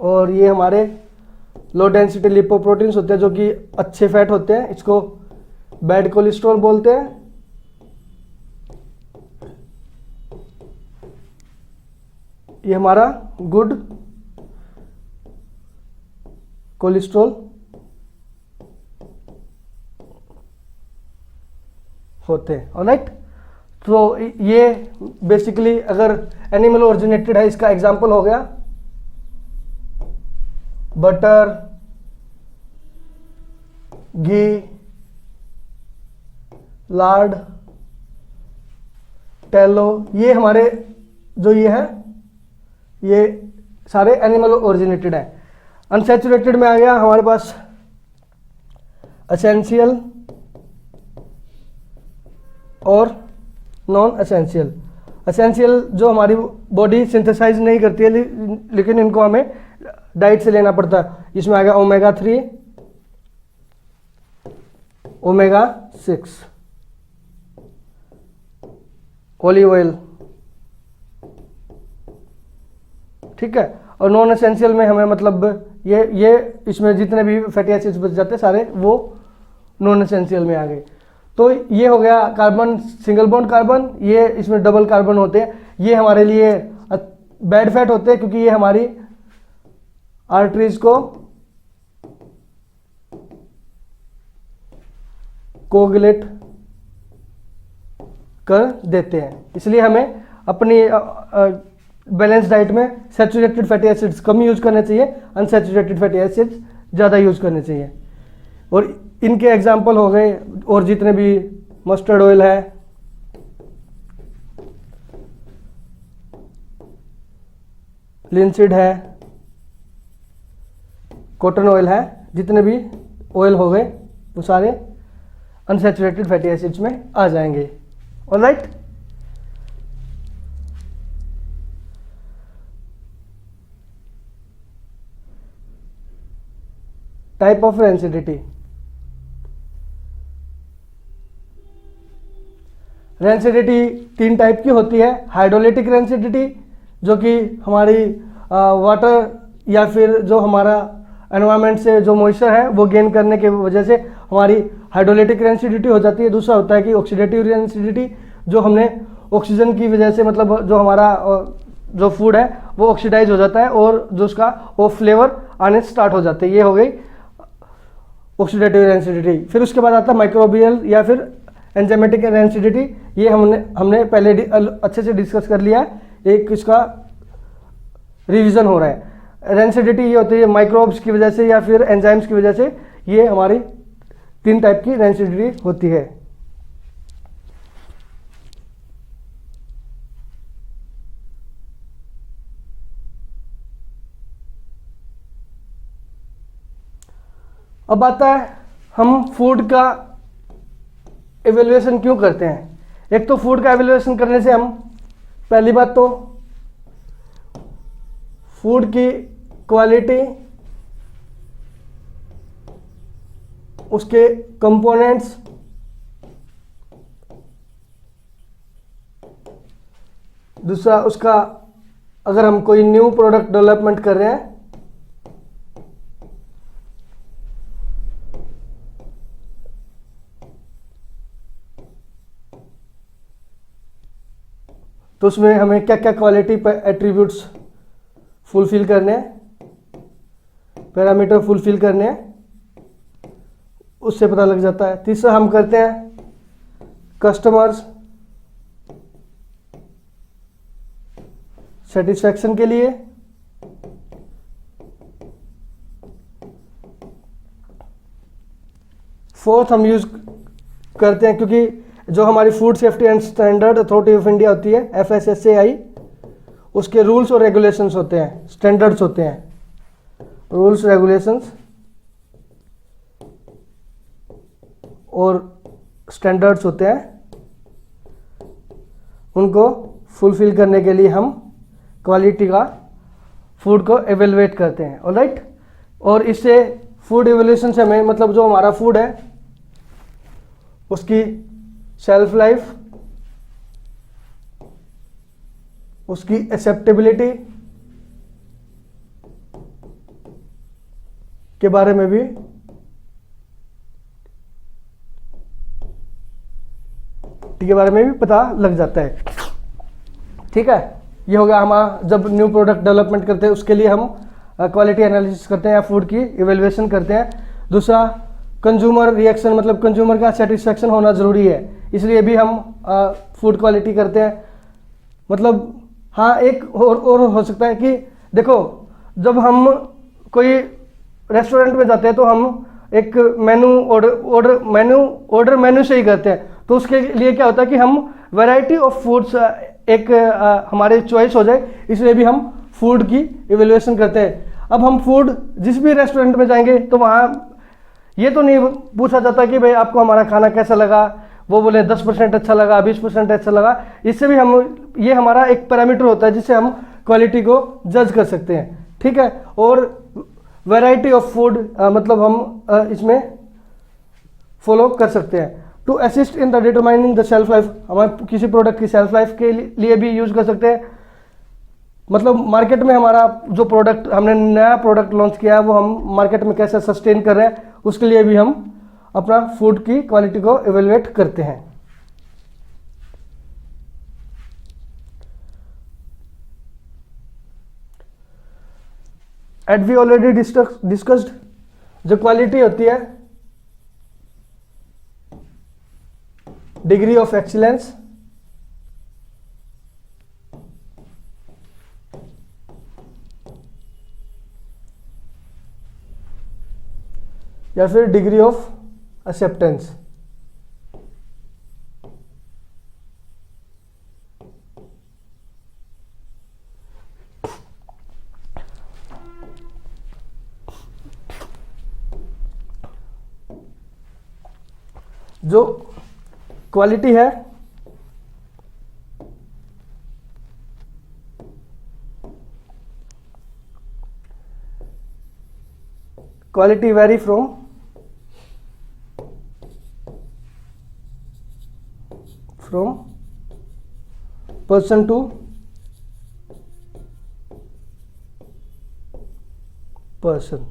और ये हमारे लो डेंसिटी लिपोप्रोटीन्स होते हैं जो कि अच्छे फैट होते हैं, इसको बैड कोलेस्ट्रॉल बोलते हैं। ये हमारा गुड कोलेस्ट्रॉल होते हैं। ऑलराइट, तो ये बेसिकली अगर एनिमल ओरिजिनेटेड है, इसका एग्जांपल हो गया बटर, घी, लार्ड, टेलो, ये हमारे जो ये है ये सारे एनिमल ओरिजिनेटेड है। अनसैचुरेटेड में आ गया हमारे पास एसेंशियल और नॉन एसेंशियल। एसेंशियल जो हमारी बॉडी सिंथेसाइज नहीं करती है, लेकिन इनको हमें डाइट से लेना पड़ता है। इसमें आ गया ओमेगा 3, ओमेगा 6, ऑलिव ऑयल। ठीक है, और नॉन एसेंशियल में हमें मतलब ये इसमें जितने भी फैटी एसिड्स बच जाते हैं सारे वो नॉन एसेंशियल में आ गए। तो ये हो गया कार्बन सिंगल बॉन्ड कार्बन, ये इसमें डबल कार्बन होते हैं। ये हमारे लिए बैड फैट होते हैं क्योंकि ये हमारी आर्टरीज को कोगुलेट कर देते हैं। इसलिए हमें अपनी बैलेंस डाइट में सैचुरेटेड फैटी एसिड्स कम यूज करने चाहिए, अनसैचुरेटेड फैटी एसिड्स ज़्यादा यूज करने चाहिए। और इनके एग्जाम्पल हो गए, और जितने भी मस्टर्ड ऑयल है, लिंसीड है, कॉटन ऑयल है, जितने भी ऑयल हो गए वो सारे अनसैचुरेटेड फैटी एसिड्स में आ जाएंगे। Alright, type of rancidity. Rancidity 3 type की होती है। हाइड्रोलिटिक रेंसिडिटी, जो कि हमारी वाटर या फिर जो हमारा एनवायरनमेंट से जो मॉइस्चर है वो गेन करने की वजह से हमारी हाइड्रोलिटिक रेंसिडिटी हो जाती है। दूसरा होता है कि ऑक्सीडेटिव रेंसिडिटी, जो हमने ऑक्सीजन की वजह से, मतलब जो हमारा जो फूड है वो ऑक्सीडाइज हो जाता है और जो उसका वो फ्लेवर आने स्टार्ट हो जाते हैं। ये हो गई ऑक्सीडेटिव रेंसिडिटी। फिर उसके बाद आता है माइक्रोबियल या फिर एंजाइमेटिक रेंसिडिटी। ये हमने पहले अच्छे से डिस्कस कर लिया है, एक इसका रिवीजन हो रहा है। रेंसिडिटी ये होती है माइक्रोब्स की वजह से या फिर एंजाइम्स की वजह से। ये हमारी 3 टाइप की रेंसिडिटी होती है। अब आता है हम फूड का एवेल्युएशन क्यों करते हैं। एक तो फूड का एवेल्युएशन करने से हम पहली बात तो फूड की क्वालिटी, उसके कंपोनेंट्स, दूसरा उसका, अगर हम कोई न्यू प्रोडक्ट डेवलपमेंट कर रहे हैं तो उसमें हमें क्या क्या क्वालिटी एट्रीब्यूट्स फुलफिल करने हैं, पैरामीटर फुलफिल करने हैं, उससे पता लग जाता है। तीसरा हम करते हैं कस्टमर्स सेटिस्फैक्शन के लिए। फोर्थ हम यूज करते हैं क्योंकि जो हमारी food safety and standard authority of India होती है FSSAI, उसके रूल्स और रेगुलेशंस होते हैं, स्टैंडर्ड्स होते हैं, रूल्स रेगुलेशंस और स्टैंडर्ड्स होते हैं। उनको फुलफिल करने के लिए हम क्वालिटी का फूड को एवेलुएट करते हैं। ऑलराइट, और इससे फूड एवेल्यूएशन से हमें, मतलब जो हमारा फूड है उसकी शेल्फ लाइफ, उसकी एक्सेप्टेबिलिटी के बारे में भी पता लग जाता है। ठीक है, ये हो गया हमारा, जब न्यू प्रोडक्ट डेवलपमेंट करते हैं उसके लिए हम क्वालिटी एनालिसिस करते हैं या फूड की इवेल्युएशन करते हैं। दूसरा कंज्यूमर रिएक्शन, मतलब कंज्यूमर का सेटिस्फेक्शन होना ज़रूरी है, इसलिए भी हम फूड क्वालिटी करते हैं। मतलब हाँ, एक और हो सकता है कि देखो, जब हम कोई रेस्टोरेंट में जाते हैं तो हम एक ऑर्डर मेन्यू से ही करते हैं। तो उसके लिए क्या होता है कि हम वैरायटी ऑफ फूड्स एक हमारे चॉइस हो जाए, इसलिए भी हम फूड की इवेल्युएशन करते हैं। अब हम फूड जिस भी रेस्टोरेंट में जाएंगे तो वहाँ ये तो नहीं पूछा जाता कि भाई आपको हमारा खाना कैसा लगा, वो बोले 10% अच्छा लगा, 20% अच्छा लगा। इससे भी हम, ये हमारा एक पैरामीटर होता है जिससे हम क्वालिटी को जज कर सकते हैं। ठीक है, और वैरायटी ऑफ फूड मतलब हम इसमें फॉलो कर सकते हैं। To assist in the determining the shelf life, हमें किसी प्रोडक्ट की शेल्फ लाइफ के लिए भी यूज कर सकते हैं। मतलब मार्केट में हमारा जो प्रोडक्ट, हमने नया प्रोडक्ट लॉन्च किया है वो हम मार्केट में कैसे सस्टेन कर रहे हैं, उसके लिए भी हम अपना फूड की क्वालिटी को एवेलुएट करते हैं। एट वी ऑलरेडी डिस्कस्ड, जो क्वालिटी होती है डिग्री ऑफ एक्सीलेंस, या फिर डिग्री ऑफ एक्सेप्टेंस। जो क्वालिटी है quality vary from person to person.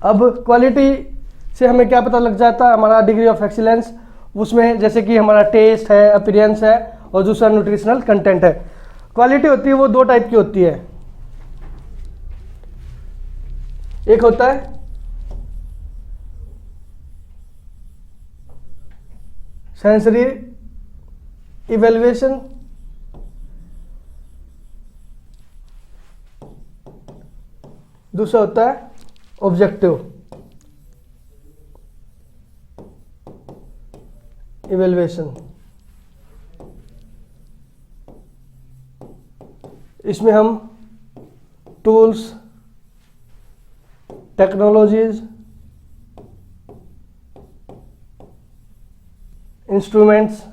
अब क्वालिटी से हमें क्या पता लग जाता है, हमारा डिग्री ऑफ एक्सीलेंस, उसमें जैसे कि हमारा टेस्ट है, अपीयरेंस है और दूसरा न्यूट्रिशनल कंटेंट है। क्वालिटी होती है वो दो टाइप की होती है, एक होता है सेंसरी इवेल्युएशन, दूसरा होता है ऑब्जेक्टिव इवेल्युएशन। इसमें हम टूल्स, टेक्नोलॉजीज, इंस्ट्रूमेंट्स,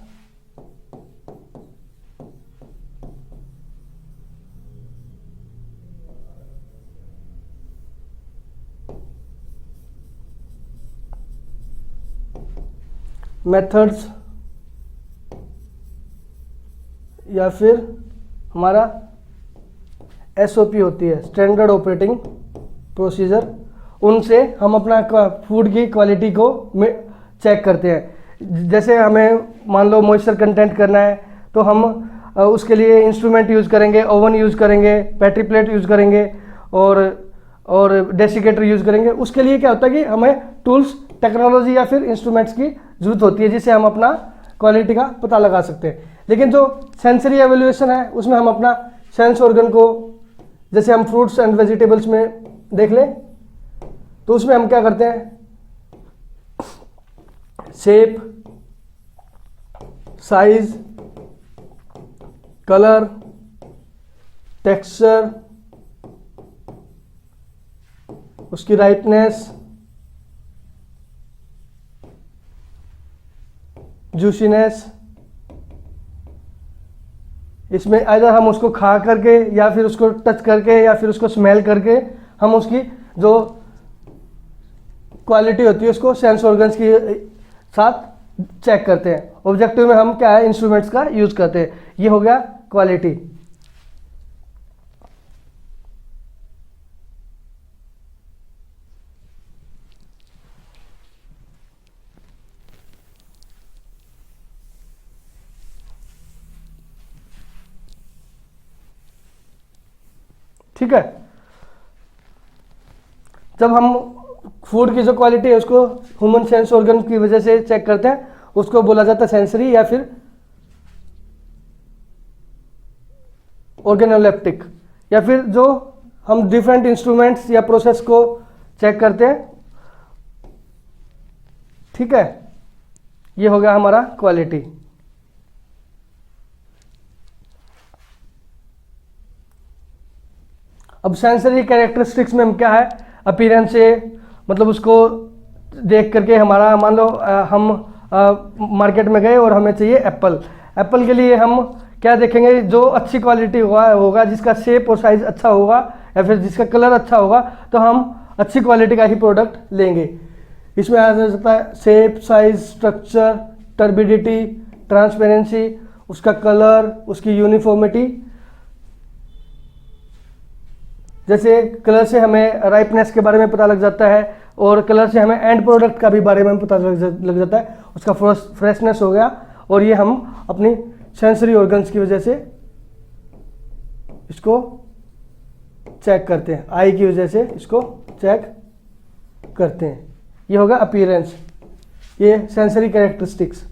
मेथड्स या फिर हमारा एसओपी होती है, स्टैंडर्ड ऑपरेटिंग प्रोसीजर, उनसे हम अपना फूड की क्वालिटी को चेक करते हैं। जैसे हमें मान लो मॉइस्चर कंटेंट करना है तो हम उसके लिए इंस्ट्रूमेंट यूज़ करेंगे, ओवन यूज़ करेंगे, पेट्री प्लेट यूज़ करेंगे और डेसिकेटर यूज़ करेंगे। उसके लिए क्या होता है कि हमें टूल्स, टेक्नोलॉजी या फिर इंस्ट्रूमेंट्स की ज़रूरत होती है जिससे हम अपना क्वालिटी का पता लगा सकते हैं। लेकिन जो सेंसरी एवेल्युएशन है उसमें हम अपना सेंस ऑर्गन को, जैसे हम फ्रूट्स एंड वेजिटेबल्स में देख लें तो उसमें हम क्या करते हैं, शेप, साइज, कलर, टेक्सचर, उसकी राइपनेस, जूसीनेस, इसमें आइदर हम उसको खा करके या फिर उसको टच करके या फिर उसको स्मेल करके हम उसकी जो क्वालिटी होती है उसको सेंस ऑर्गन्स के साथ चेक करते हैं। ऑब्जेक्टिव में हम क्या है, इंस्ट्रूमेंट्स का यूज करते हैं। ये हो गया क्वालिटी। ठीक है, जब हम फूड की जो क्वालिटी है उसको ह्यूमन सेंस ऑर्गन की वजह से चेक करते हैं, उसको बोला जाता है सेंसरी या फिर ऑर्गेनोलेप्टिक, या फिर जो हम डिफरेंट इंस्ट्रूमेंट्स या प्रोसेस को चेक करते हैं। ठीक है, ये हो गया हमारा क्वालिटी। अब सेंसरी कैरेक्टरिस्टिक्स में हम क्या है, अपीयरेंस से मतलब उसको देख करके हमारा, मान लो हम मार्केट में गए और हमें चाहिए एप्पल। एप्पल के लिए हम क्या देखेंगे, जो अच्छी क्वालिटी होगा, जिसका शेप और साइज अच्छा होगा या फिर जिसका कलर अच्छा होगा, तो हम अच्छी क्वालिटी का ही प्रोडक्ट लेंगे। इसमें आ सकता है shape, size, structure, turbidity, transparency, उसका कलर, उसकी यूनिफॉर्मिटी। जैसे कलर से हमें राइपनेस के बारे में पता लग जाता है और कलर से हमें एंड प्रोडक्ट का भी बारे में पता लग जाता है, उसका फ्रेशनेस हो गया। और ये हम अपनी सेंसरी ऑर्गन्स की वजह से इसको चेक करते हैं, आई की वजह से इसको चेक करते हैं। ये होगा अपीयरेंस, ये सेंसरी कैरेक्टरिस्टिक्स।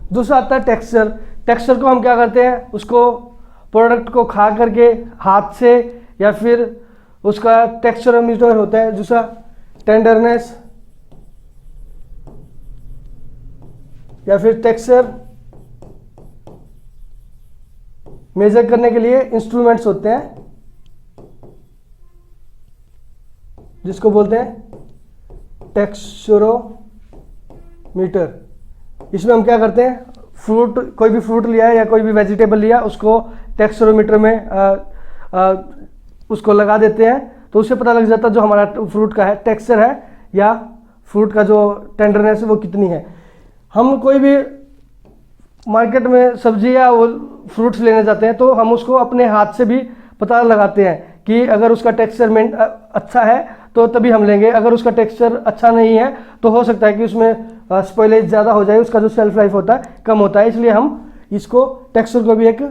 दूसरा आता है टेक्सचर। टेक्सचर को हम क्या करते हैं, उसको प्रोडक्ट को खा करके हाथ से, या फिर उसका टेक्सचरोमीटर होता है दूसरा टेंडरनेस, या फिर टेक्सचर मेजर करने के लिए इंस्ट्रूमेंट्स होते हैं जिसको बोलते हैं टेक्सचरोमीटर। इसमें हम क्या करते हैं, फ्रूट, कोई भी फ्रूट लिया है या कोई भी वेजिटेबल लिया, उसको टेक्सचरोमीटर में उसको लगा देते हैं, तो उससे पता लग जाता है जो हमारा फ्रूट का है टेक्सचर है या फ्रूट का जो टेंडरनेस है वो कितनी है। हम कोई भी मार्केट में सब्जी या वो फ्रूट्स लेने जाते हैं तो हम उसको अपने हाथ से भी पता लगाते हैं कि अगर उसका टेक्सचर अच्छा है तो तभी हम लेंगे, अगर उसका टेक्सचर अच्छा नहीं है तो हो सकता है कि उसमें स्पॉइलेज ज़्यादा हो जाए, उसका जो शेल्फ लाइफ होता है कम होता है। इसलिए हम इसको टेक्सचर को भी एक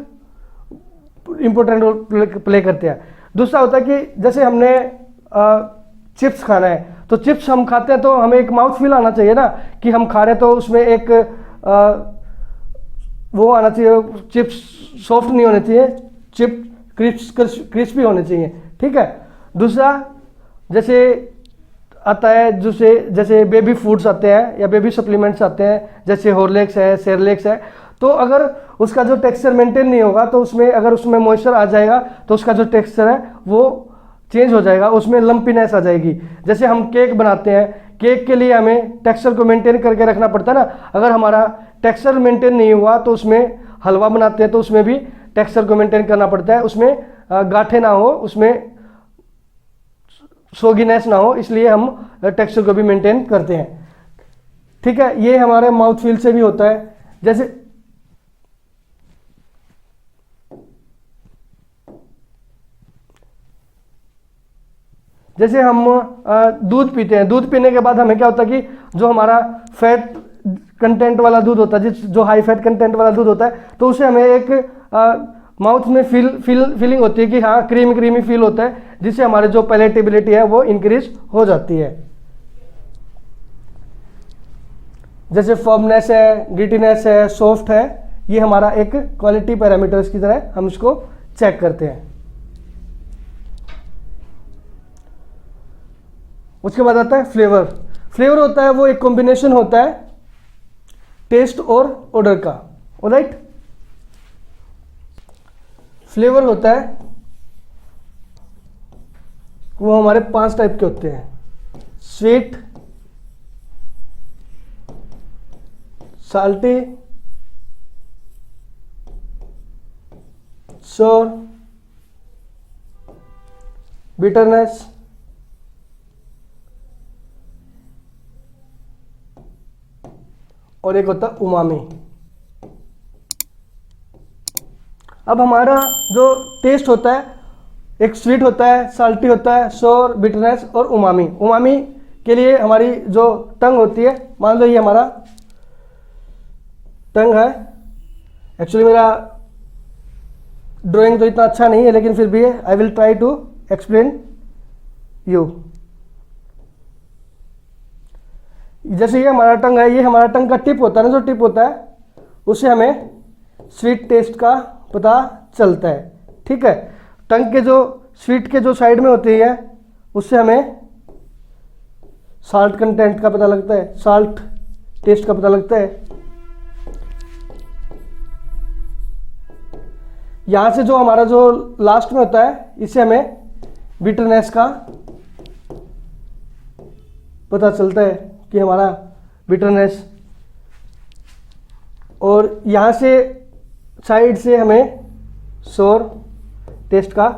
इम्पोर्टेंट रोल प्ले करते हैं। दूसरा होता है कि जैसे हमने चिप्स खाना है, तो चिप्स हम खाते हैं तो हमें एक माउथ फील आना चाहिए ना कि हम खा रहे हैं, तो उसमें एक वो आना चाहिए, चिप्स सॉफ्ट नहीं होने चाहिए, चिप क्रिस्पी होने चाहिए, ठीक है। दूसरा जैसे आता है जैसे बेबी फूड्स आते हैं या बेबी सप्लीमेंट्स आते हैं, जैसे हॉर्लिक्स है, सेरेलैक्स है, तो अगर उसका जो टेक्सचर मेंटेन नहीं होगा तो उसमें अगर उसमें मॉइस्चर आ जाएगा तो उसका जो टेक्सचर है वो चेंज हो जाएगा, उसमें लंपीनेस आ जाएगी। जैसे हम केक बनाते हैं, केक के लिए हमें टेक्सचर को मेंटेन करके रखना पड़ता है ना, अगर हमारा टेक्सचर मेंटेन नहीं हुआ तो उसमें हलवा बनाते हैं तो उसमें भी टेक्सचर को मेंटेन करना पड़ता है, उसमें गांठें ना हो, उसमें सोगीनेस ना हो, इसलिए हम टेक्सचर को भी मेंटेन करते हैं, ठीक है। ये हमारे माउथ फील से भी होता है। जैसे हम दूध पीते हैं, दूध पीने के बाद हमें क्या होता है कि जो हमारा फैट कंटेंट वाला दूध होता है, जो हाई फैट कंटेंट वाला दूध होता है, तो उसे हमें एक माउथ में फीलिंग होती है कि हाँ क्रीमी फील होता है, जिससे हमारे जो पैलेटेबिलिटी है वो इंक्रीज हो जाती है। जैसे फर्मनेस है, ग्रिटीनेस है, सॉफ्ट है, ये हमारा एक क्वालिटी पैरामीटर्स की तरह हम इसको चेक करते हैं। उसके बाद आता है फ्लेवर। फ्लेवर होता है वो एक कॉम्बिनेशन होता है टेस्ट और ऑर्डर का, ऑलराइट। फ्लेवर होता है वो हमारे 5 टाइप के होते हैं, स्वीट, साल्टी, सोर, बिटरनेस, और एक होता है उमामी। अब हमारा जो टेस्ट होता है, एक स्वीट होता है, साल्टी होता है, सोर, बिटरनेस और उमामी। उमामी के लिए हमारी जो टंग होती है, मान लो ये हमारा टंग है, एक्चुअली मेरा ड्राइंग तो इतना अच्छा नहीं है लेकिन फिर भी I will try to explain you. जैसे ये हमारा टंग है, ये हमारा टंग का टिप होता है ना, जो टिप होता है उससे हमें स्वीट टेस्ट का पता चलता है, ठीक है। टंग के जो स्वीट के जो साइड में होती है उससे हमें साल्ट कंटेंट का पता लगता है, साल्ट टेस्ट का पता लगता है। यहाँ से जो हमारा जो लास्ट में होता है इससे हमें बिटरनेस का पता चलता है कि हमारा बिटरनेस, और यहाँ से साइड से हमें सोर टेस्ट का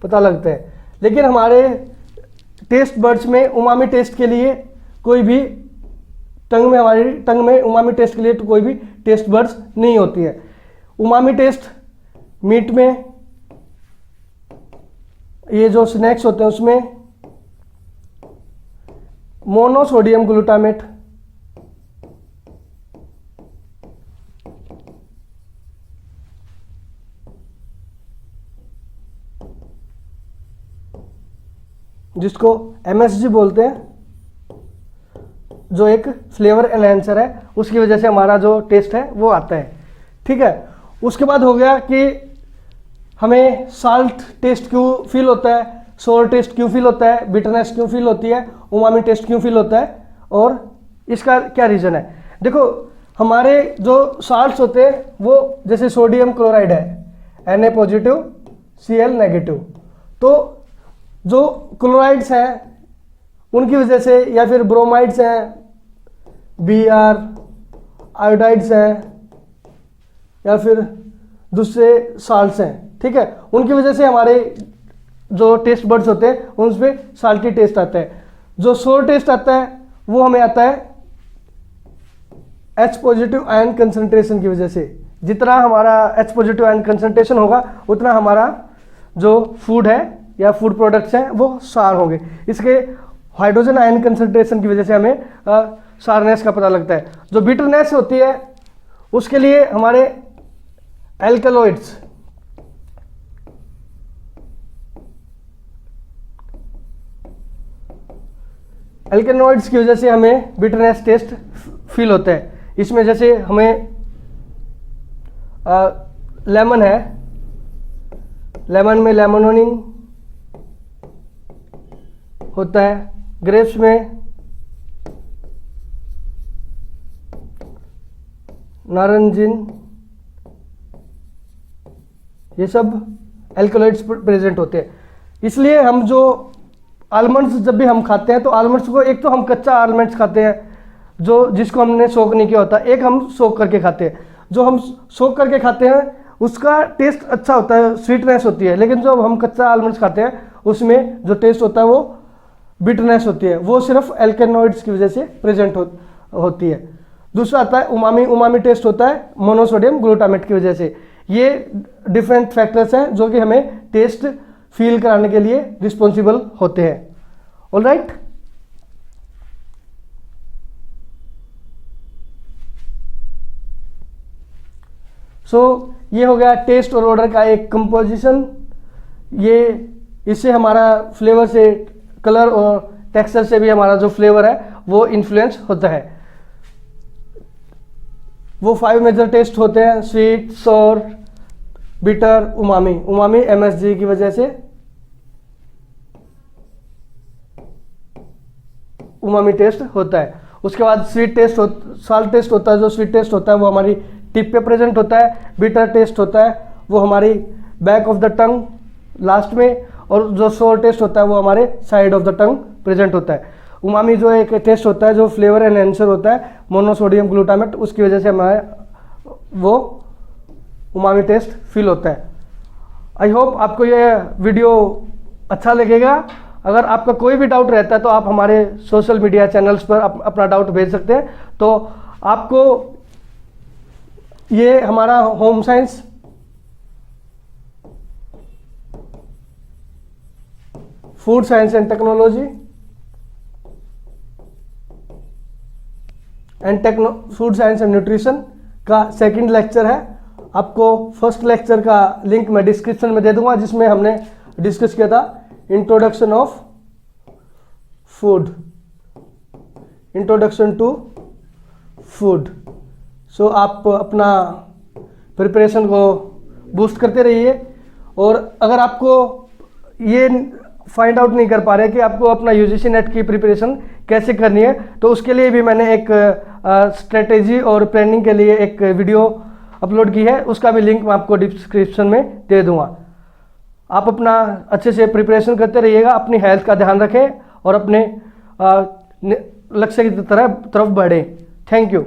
पता लगता है। लेकिन हमारे टेस्ट बड्स में उमामी टेस्ट के लिए कोई भी हमारी टंग में उमामी टेस्ट के लिए तो कोई भी टेस्ट बड्स नहीं होती है। उमामी टेस्ट मीट में, ये जो स्नैक्स होते हैं उसमें मोनोसोडियम ग्लूटामेट, जिसको MSG बोलते हैं, जो एक फ्लेवर एनहेंसर है, उसकी वजह से हमारा जो टेस्ट है वो आता है, ठीक है। उसके बाद हो गया कि हमें साल्ट टेस्ट क्यों फील होता है, सोर टेस्ट क्यों फील होता है, बिटरनेस क्यों फील होती है, उमामी टेस्ट क्यों फील होता है, और इसका क्या रीज़न है। देखो हमारे जो साल्ट्स होते हैं वो जैसे सोडियम क्लोराइड है Na पॉजिटिव Cl नेगेटिव, तो जो क्लोराइड्स हैं उनकी वजह से, या फिर ब्रोमाइड्स हैं, Br, आयोडाइड्स हैं, या फिर दूसरे साल्ट्स हैं, ठीक है, उनकी वजह से हमारे जो टेस्ट बड्स होते हैं उनमें साल्टी टेस्ट आता है। जो सोर टेस्ट आता है वो हमें आता है H पॉजिटिव आयन कंसंट्रेशन की वजह से। जितना हमारा H पॉजिटिव आयन कंसंट्रेशन होगा उतना हमारा जो फूड है या फूड प्रोडक्ट्स हैं वो सार होंगे। इसके हाइड्रोजन आयन कंसंट्रेशन की वजह से हमें सारनेस का पता लगता है। जो बिटरनेस होती है उसके लिए हमारे एल्कलॉइड्स, एल्केनॉइड्स की वजह से हमें बिटरनेस टेस्ट फील होता है। इसमें जैसे हमें लेमन है, लेमन में लेमोनिन होता है, ग्रेप्स में नारंजिन, ये सब एल्कलॉइड्स प्रेजेंट होते हैं। इसलिए हम जो आलमंड्स जब भी हम खाते हैं तो आलमंड्स को एक तो हम कच्चा आलमंड्स खाते हैं जो जिसको हमने सोक नहीं किया होता, एक हम सोक करके खाते हैं। जो हम सोक करके खाते हैं उसका टेस्ट अच्छा होता है, स्वीटनेस होती है, लेकिन जो हम कच्चा आलमंड्स खाते हैं उसमें जो टेस्ट होता है वो बिटरनेस होती है, वो सिर्फ एल्केनॉइड्स की वजह से प्रेजेंट होती है। दूसरा आता है उमामी। उमामी टेस्ट होता है मोनोसोडियम ग्लूटामेट की वजह से। ये डिफरेंट फैक्टर्स हैं जो कि हमें टेस्ट फील कराने के लिए रिस्पॉन्सिबल होते हैं। ऑल राइट, सो ये हो गया टेस्ट और ऑर्डर का एक कंपोजिशन। ये इससे हमारा फ्लेवर से, कलर और टेक्सचर से भी हमारा जो फ्लेवर है वो इन्फ्लुएंस होता है। वो 5 मेजर टेस्ट होते हैं, sweet, sour, bitter, umami. Umami MSG की वजह से उमामी टेस्ट होता है। उसके बाद स्वीट टेस्ट साल्ट टेस्ट होता है। जो स्वीट टेस्ट होता है वो हमारी टिप पे प्रेजेंट होता है। बिटर टेस्ट होता है वो हमारी back of the tongue last में, और जो सोर टेस्ट होता है वो हमारे side of the tongue present होता है। उमामी जो एक टेस्ट होता है जो फ्लेवर एनहेंसर होता है मोनोसोडियम ग्लूटामेट, उसकी वजह से हमारे वो उमामी टेस्ट फील होता है। आई होप आपको ये वीडियो अच्छा लगेगा। अगर आपका कोई भी डाउट रहता है तो आप हमारे सोशल मीडिया चैनल्स पर अपना डाउट भेज सकते हैं। तो आपको ये हमारा home science food science and technology food science and nutrition का सेकंड लेक्चर है। आपको फर्स्ट लेक्चर का लिंक मैं डिस्क्रिप्शन में दे दूंगा, जिसमें हमने डिस्कस किया था introduction of food, introduction to food. So आप अपना प्रिपरेशन को बूस्ट करते रहिए। और अगर आपको ये फाइंड आउट नहीं कर पा रहे कि आपको अपना UGC नेट की प्रिपरेशन कैसे करनी है, तो उसके लिए भी मैंने एक स्ट्रेटेजी और प्लानिंग के लिए एक वीडियो अपलोड की है। उसका भी लिंक मैं आपको डिस्क्रिप्शन में दे दूंगा। आप अपना अच्छे से प्रिपरेशन करते रहिएगा, अपनी हेल्थ का ध्यान रखें और अपने लक्ष्य की तरफ बढ़ें। Thank you.